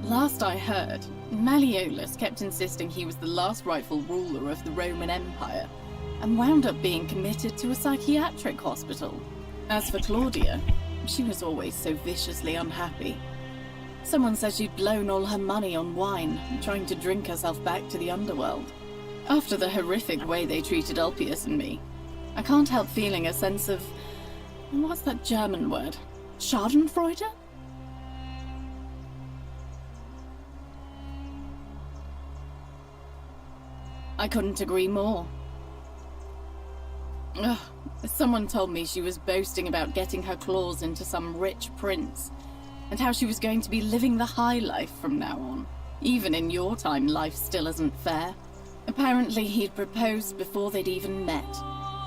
Last I heard, Malleolus kept insisting he was the last rightful ruler of the Roman Empire, and wound up being committed to a psychiatric hospital. As for Claudia, she was always so viciously unhappy. Someone said she'd blown all her money on wine, trying to drink herself back to the underworld. After the horrific way they treated Ulpius and me, I can't help feeling a sense of... what's that German word? Schadenfreude? I couldn't agree more. Ugh, someone told me she was boasting about getting her claws into some rich prince, and how she was going to be living the high life from now on. Even in your time, life still isn't fair. Apparently he'd proposed before they'd even met,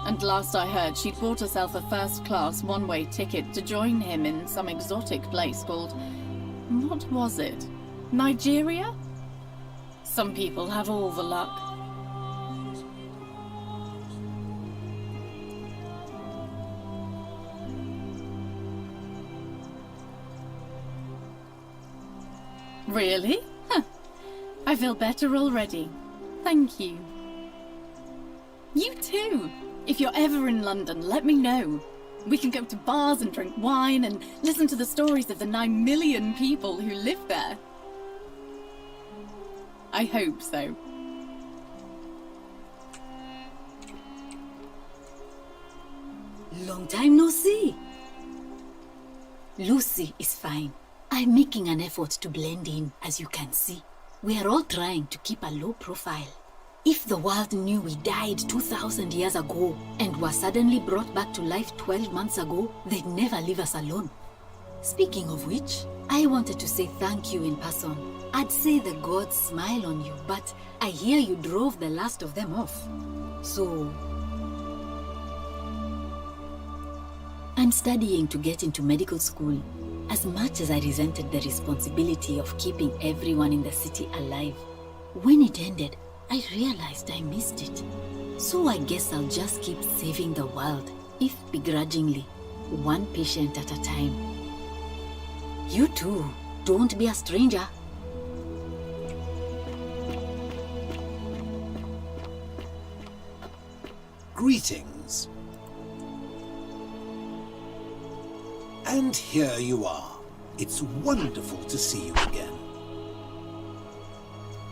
and last I heard she'd bought herself a first-class one-way ticket to join him in some exotic place called... what was it? Nigeria? Some people have all the luck. Really? Huh. I feel better already. Thank you. You too. If you're ever in London, let me know. We can go to bars and drink wine and listen to the stories of the 9 million people who live there. I hope so. Long time no see. Lucy is fine. I'm making an effort to blend in, as you can see. We are all trying to keep a low profile. If the world knew we died 2,000 years ago and were suddenly brought back to life 12 months ago, they'd never leave us alone. Speaking of which, I wanted to say thank you in person. I'd say the gods smile on you, but I hear you drove the last of them off. So I'm studying to get into medical school. As much as I resented the responsibility of keeping everyone in the city alive, when it ended, I realized I missed it. So I guess I'll just keep saving the world, if begrudgingly, one patient at a time. You too, don't be a stranger. Greetings. And here you are. It's wonderful to see you again.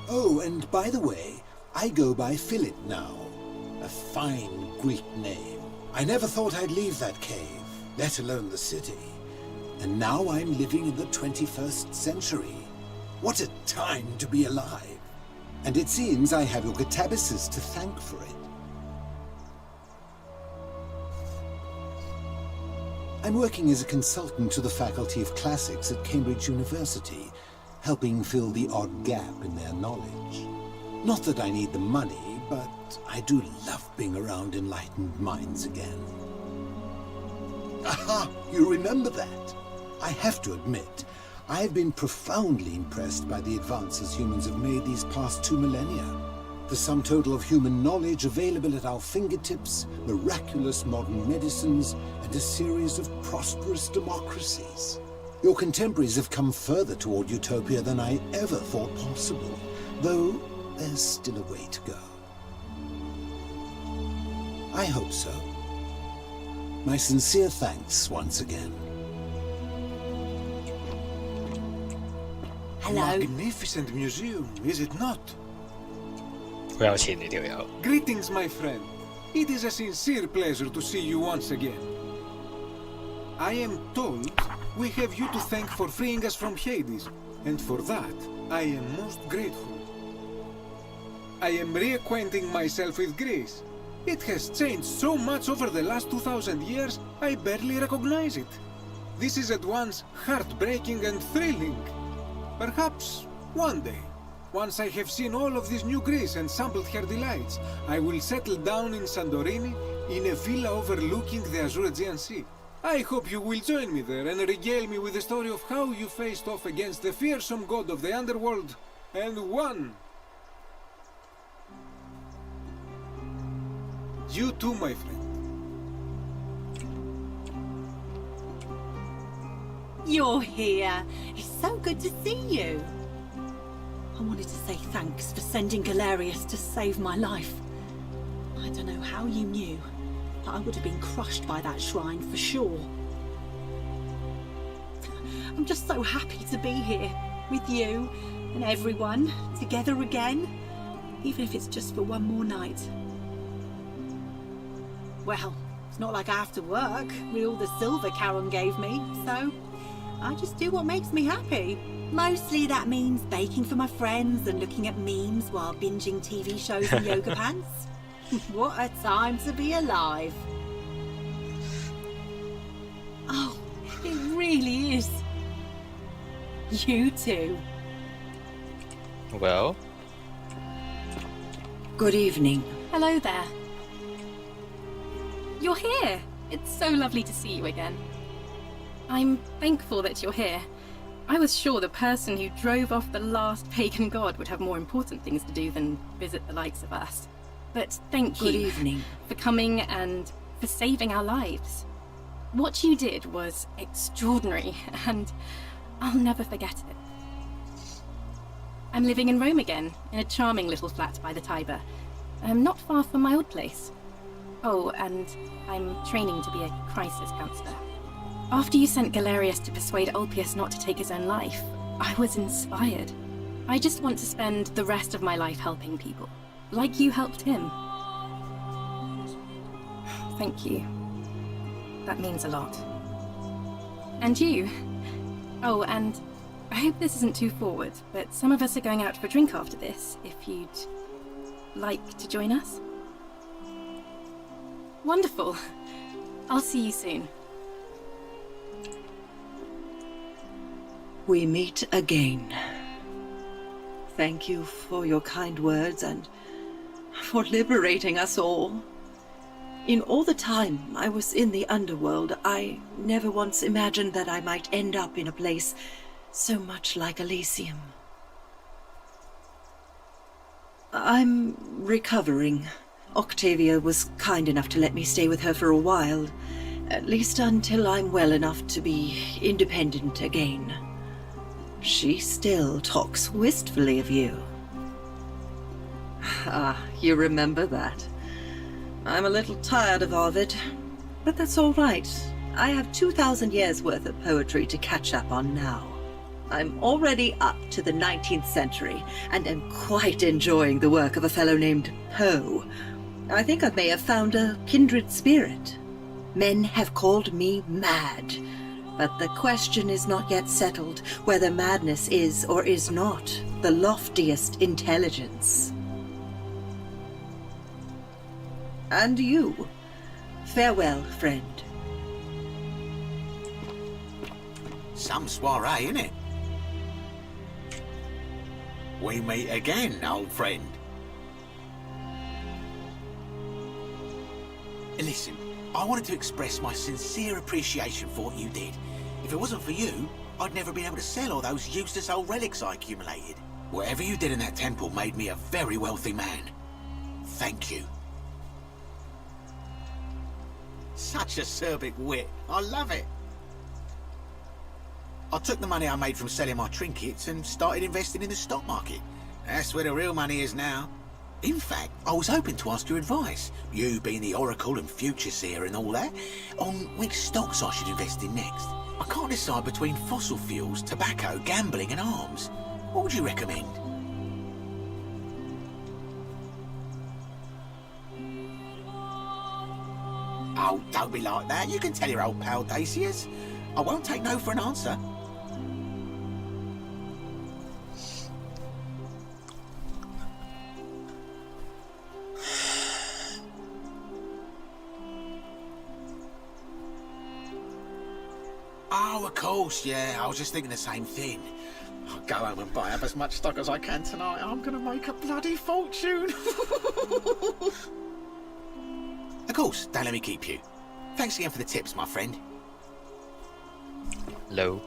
Oh, and by the way, I go by Philip now. A fine Greek name. I never thought I'd leave that cave, let alone the city. And now I'm living in the 21st century. What a time to be alive. And it seems I have your Catabasis to thank for it. I'm working as a consultant to the Faculty of Classics at Cambridge University, helping fill the odd gap in their knowledge. Not that I need the money, but I do love being around enlightened minds again. Aha! You remember that? I have to admit, I've been profoundly impressed by the advances humans have made these past 2 millennia. The sum total of human knowledge available at our fingertips, miraculous modern medicines, and a series of prosperous democracies. Your contemporaries have come further toward utopia than I ever thought possible, though there's still a way to go. I hope so. My sincere thanks once again. Hello. Magnificent museum, is it not? 好有錢呢條友。 Greetings, my friend. It is a sincere pleasure to see you once again. I am told we have you to thank for freeing us from Hades, and for that, I am most grateful. I am reacquainting myself with Greece. It has changed so much over the last 2,000 years, I barely recognize it. This is at once heartbreaking and thrilling. Perhaps one day, once I have seen all of this new Greece and sampled her delights, I will settle down in Santorini in a villa overlooking the Azure Aegean Sea. I hope you will join me there and regale me with the story of how you faced off against the fearsome god of the underworld and won. You too, my friend. You're here. It's so good to see you. I wanted to say thanks for sending Galerius to save my life. I don't know how you knew, but I would have been crushed by that shrine for sure. I'm just so happy to be here with you and everyone together again, even if it's just for one more night. Well, it's not like I have to work with all the silver Charon gave me, so I just do what makes me happy. Mostly that means baking for my friends and looking at memes while binging TV shows in yoga pants. What a time to be alive. Oh, it really is. You too. Well? Good evening. Hello there. You're here. It's so lovely to see you again. I'm thankful that you're here. I was sure the person who drove off the last pagan god would have more important things to do than visit the likes of us. But thank you. Good evening. For coming and for saving our lives. What you did was extraordinary, and I'll never forget it. I'm living in Rome again, in a charming little flat by the Tiber, not far from my old place. Oh, and I'm training to be a crisis counselor. After you sent Galerius to persuade Ulpius not to take his own life, I was inspired. I just want to spend the rest of my life helping people, like you helped him. Thank you. That means a lot. And you. Oh, and I hope this isn't too forward, but some of us are going out for a drink after this, if you'd like to join us. Wonderful. I'll see you soon. We meet again. Thank you for your kind words and for liberating us all. In all the time I was in the underworld, I never once imagined that I might end up in a place so much like Elysium. I'm recovering. Octavia was kind enough to let me stay with her for a while, at least until I'm well enough to be independent again. She still talks wistfully of you. Ah, you remember that. I'm a little tired of Ovid, but that's all right. I have 2,000 years worth of poetry to catch up on now. I'm already up to the 19th century, and am quite enjoying the work of a fellow named Poe. I think I may have found a kindred spirit. Men have called me mad, but the question is not yet settled whether madness is or is not the loftiest intelligence. And you. Farewell, friend. Some soiree, innit? We meet again, old friend. Listen, I wanted to express my sincere appreciation for what you did. If it wasn't for you, I'd never been able to sell all those useless old relics I accumulated. Whatever you did in that temple made me a very wealthy man. Thank you. Such acerbic wit. I love it. I took the money I made from selling my trinkets and started investing in the stock market. That's where the real money is now. In fact, I was hoping to ask your advice, you being the Oracle and Future Seer and all that, on which stocks I should invest in next. I can't decide between fossil fuels, tobacco, gambling and arms. What would you recommend? Oh, don't be like that. You can tell your old pal Dacius. I won't take no for an answer. Oh, of course, yeah. I was just thinking the same thing. I'll go home and buy up as much stock as I can tonight. I'm gonna make a bloody fortune. Of course, don't let me keep you. Thanks again for the tips, my friend. Hello.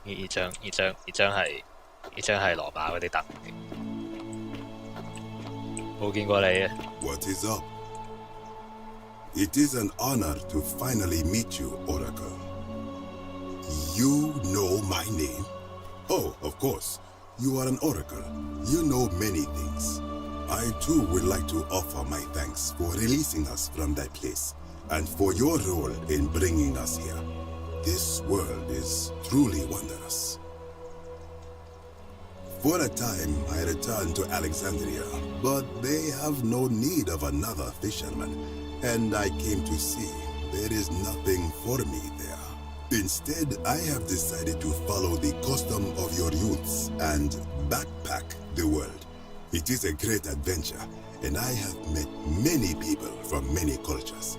呢張係羅馬嗰啲凳嚟，冇見過你啊！ What is up? It is an honor to finally meet you, Oracle. You know my name? Oh, of course. You are an oracle. You know many things. I too would like to offer my thanks for releasing us from that place, and for your role in bringing us here. This world is truly wondrous. For a time, I returned to Alexandria, but they have no need of another fisherman, and I came to see there is nothing for me there. Instead, I have decided to follow the custom of your youths and backpack the world. It is a great adventure, and I have met many people from many cultures.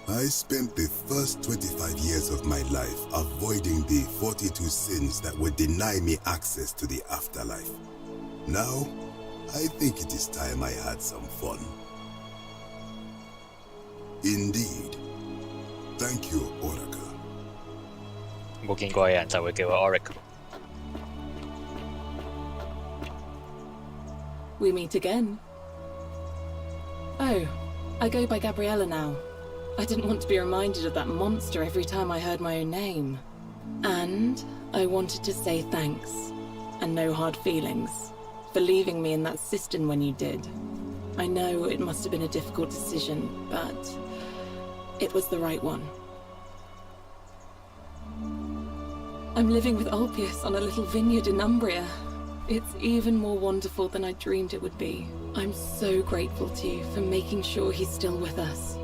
I spent the first 25 years of my life avoiding the 42 sins that would deny me access to the afterlife. Now, I think it is time I had some fun. Indeed. Thank you, Oracle. 冇見過嘅人就會叫佢 Oracle。 We meet again. Oh, I go by Gabriella now. I didn't want to be reminded of that monster every time I heard my own name. And I wanted to say thanks. and no hard feelings, for leaving me in that cistern when you did. I know it must have been a difficult decision, but it was the right one. I'm living with Ulpius on a little vineyard in Umbria. It's even more wonderful than I dreamed it would be. I'm so grateful to you for making sure he's still with us.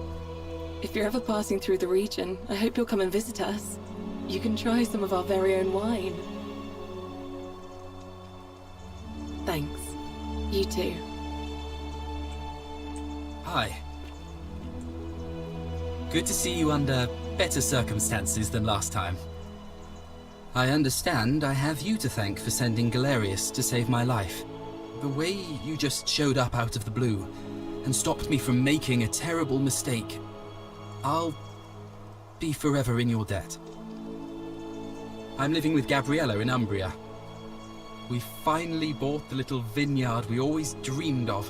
If you're ever passing through the region, I hope you'll come and visit us. You can try some of our very own wine. Thanks. You too. Hi. Good to see you under better circumstances than last time. I understand I have you to thank for sending Galerius to save my life. The way you just showed up out of the blue and stopped me from making a terrible mistake, I'll be forever in your debt. I'm living with Gabriella in Umbria. We finally bought the little vineyard we always dreamed of.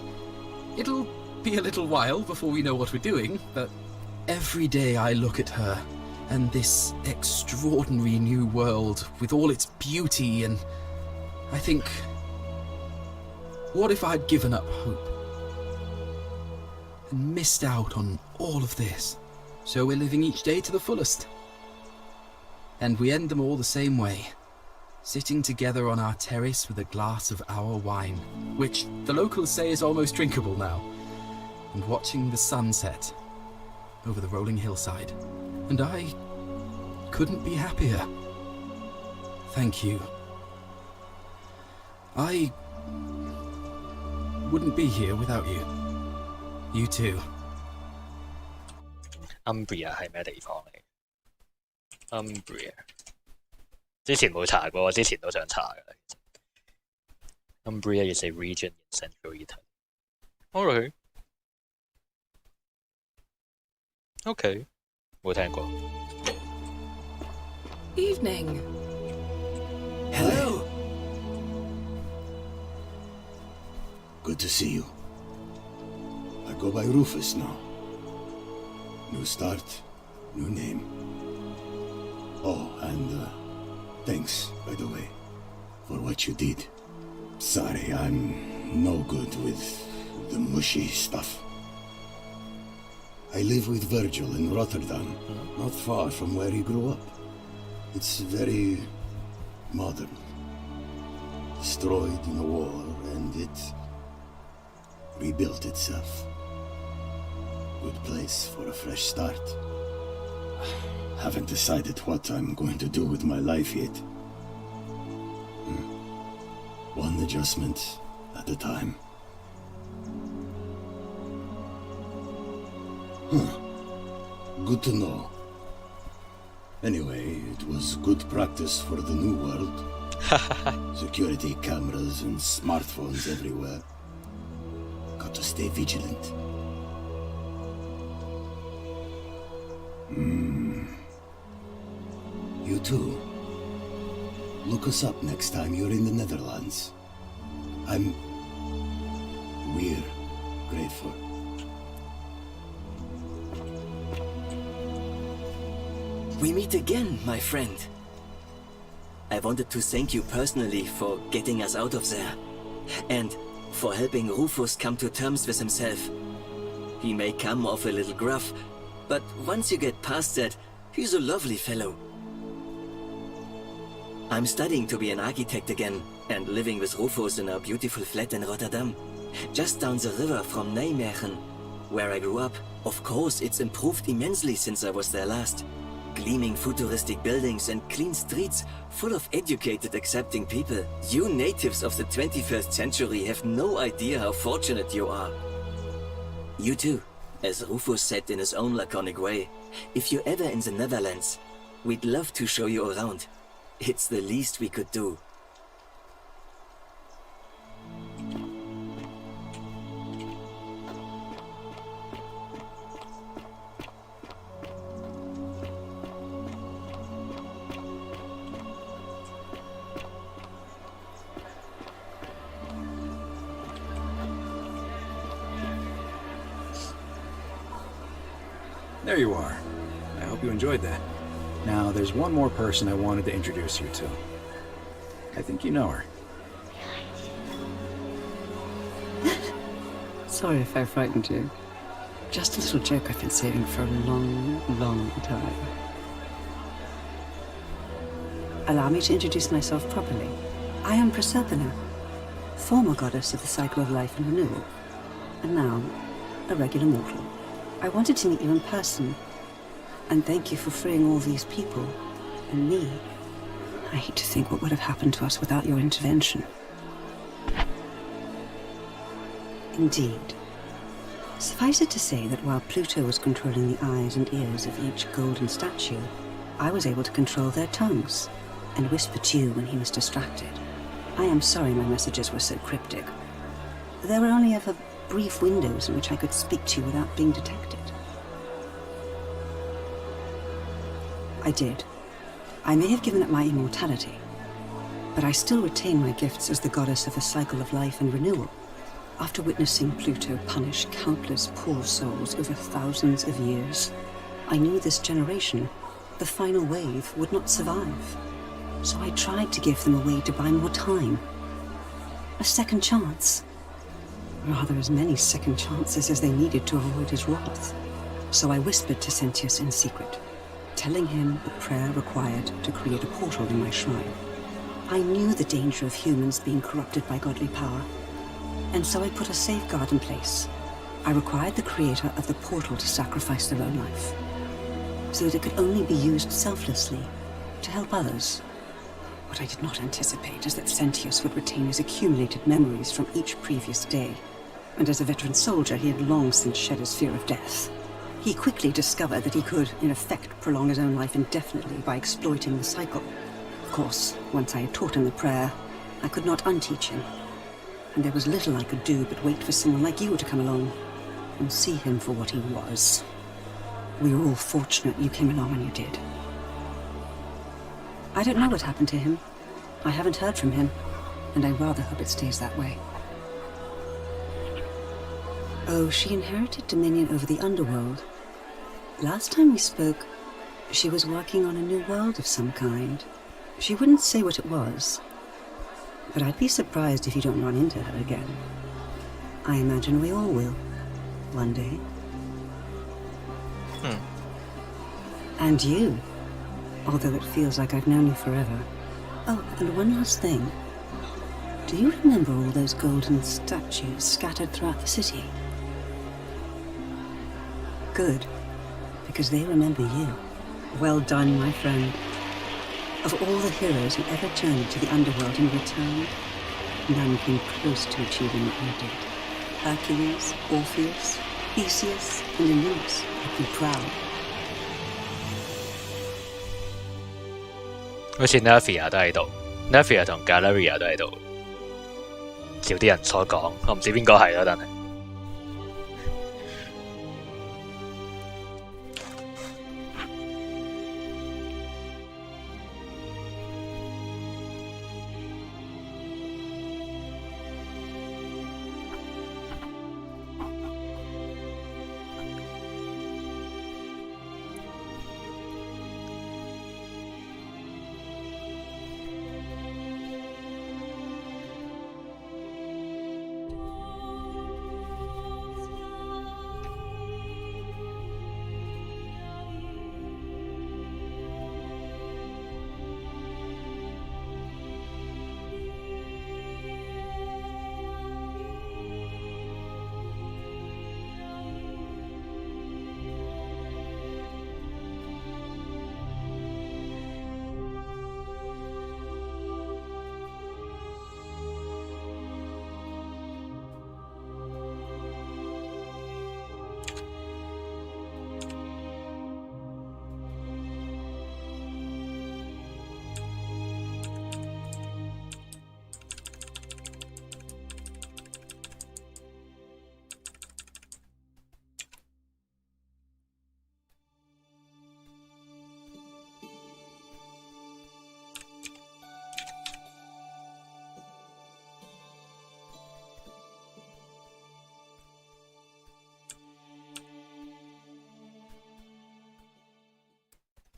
It'll be a little while before we know what we're doing, but every day I look at her and this extraordinary new world with all its beauty, and I think, what if I'd given up hope and missed out on all of this? So we're living each day to the fullest. And we end them all the same way, sitting together on our terrace with a glass of our wine, which the locals say is almost drinkable now, and watching the sunset over the rolling hillside. And I couldn't be happier. Thank you. I wouldn't be here without you. You too. Umbria 係咩地方嚟 ？Umbria 之前冇查過，我之前都想查嘅。Umbria is a region in central Italy. Alright. Okay. 冇聽過。Evening. Hello. Good to see you. I go by Rufus now. New start, new name. Oh, and thanks, by the way, for what you did. Sorry, I'm no good with the mushy stuff. I live with Virgil in Rotterdam, not far from where he grew up. It's very modern. Destroyed in a war, and it rebuilt itself. Good place for a fresh start. Haven't decided what I'm going to do with my life yet. One adjustment at a time. Good to know. Anyway, it was good practice for the new world. Security cameras and smartphones everywhere. Got to stay vigilant. You too. Look us up next time you're in the Netherlands. We're grateful. We meet again, my friend. I wanted to thank you personally for getting us out of there, and for helping Rufus come to terms with himself. He may come off a little gruff, but once you get past that, he's a lovely fellow. I'm studying to be an architect again, and living with Rufus in our beautiful flat in Rotterdam, just down the river from Nijmegen, where I grew up. Of course, it's improved immensely since I was there last. Gleaming futuristic buildings and clean streets full of educated, accepting people. You natives of the 21st century have no idea how fortunate you are. You too, as Rufus said in his own laconic way. If you're ever in the Netherlands, we'd love to show you around. It's the least we could do. There you are. I hope you enjoyed that. Now, there's one more person I wanted to introduce you to. I think you know her. Sorry if I frightened you. Just a little joke I've been saving for a long, long time. Allow me to introduce myself properly. I am Proserpina, former goddess of the cycle of life and renewal, and now a regular mortal. I wanted to meet you in person, and thank you for freeing all these people, and me. I hate to think what would have happened to us without your intervention. Indeed. Suffice it to say that while Pluto was controlling the eyes and ears of each golden statue, I was able to control their tongues and whisper to you when he was distracted. I am sorry my messages were so cryptic. There were only ever brief windows in which I could speak to you without being detected. I did. I may have given up my immortality, but I still retain my gifts as the goddess of the cycle of life and renewal. After witnessing Pluto punish countless poor souls over thousands of years, I knew this generation, the final wave, would not survive. So I tried to give them a way to buy more time. A second chance. Rather, as many second chances as they needed to avoid his wrath. So I whispered to Sentius in secret, telling him the prayer required to create a portal in my shrine. I knew the danger of humans being corrupted by godly power, and so I put a safeguard in place. I required the creator of the portal to sacrifice their own life, so that it could only be used selflessly to help others. What I did not anticipate is that Sentius would retain his accumulated memories from each previous day, and as a veteran soldier he had long since shed his fear of death. He quickly discovered that he could, in effect, prolong his own life indefinitely by exploiting the cycle. Of course, once I had taught him the prayer, I could not unteach him, and there was little I could do but wait for someone like you to come along and see him for what he was. We were all fortunate you came along when you did. I don't know what happened to him. I haven't heard from him, and I rather hope it stays that way. Oh, she inherited dominion over the underworld. Last time we spoke, she was working on a new world of some kind. She wouldn't say what it was, but I'd be surprised if you don't run into her again. I imagine we all will, one day. And you, although it feels like I've known you forever. Oh, and one last thing. Do you remember all those golden statues scattered throughout the city? Good, because they remember you. Well done, my friend. Of all the heroes who ever journeyed to the underworld and returned, none came close to achieving what you did. Hercules, Orpheus, Theseus, and Aeneas would be proud. 好似 Nervia 都喺度 ，Nervia 同 Galeria 都喺度，少啲人所講，我唔知邊個係咯，但係。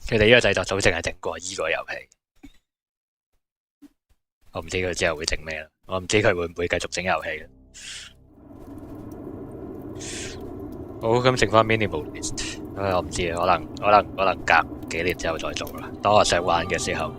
佢哋呢個製作組淨係整過依個遊戲，我唔知佢之後會整咩啦。我唔知佢會唔會繼續整遊戲嘅。好，咁剩翻 minimalist，我唔知啊，可能隔幾年之後再做啦。當我想玩嘅時候。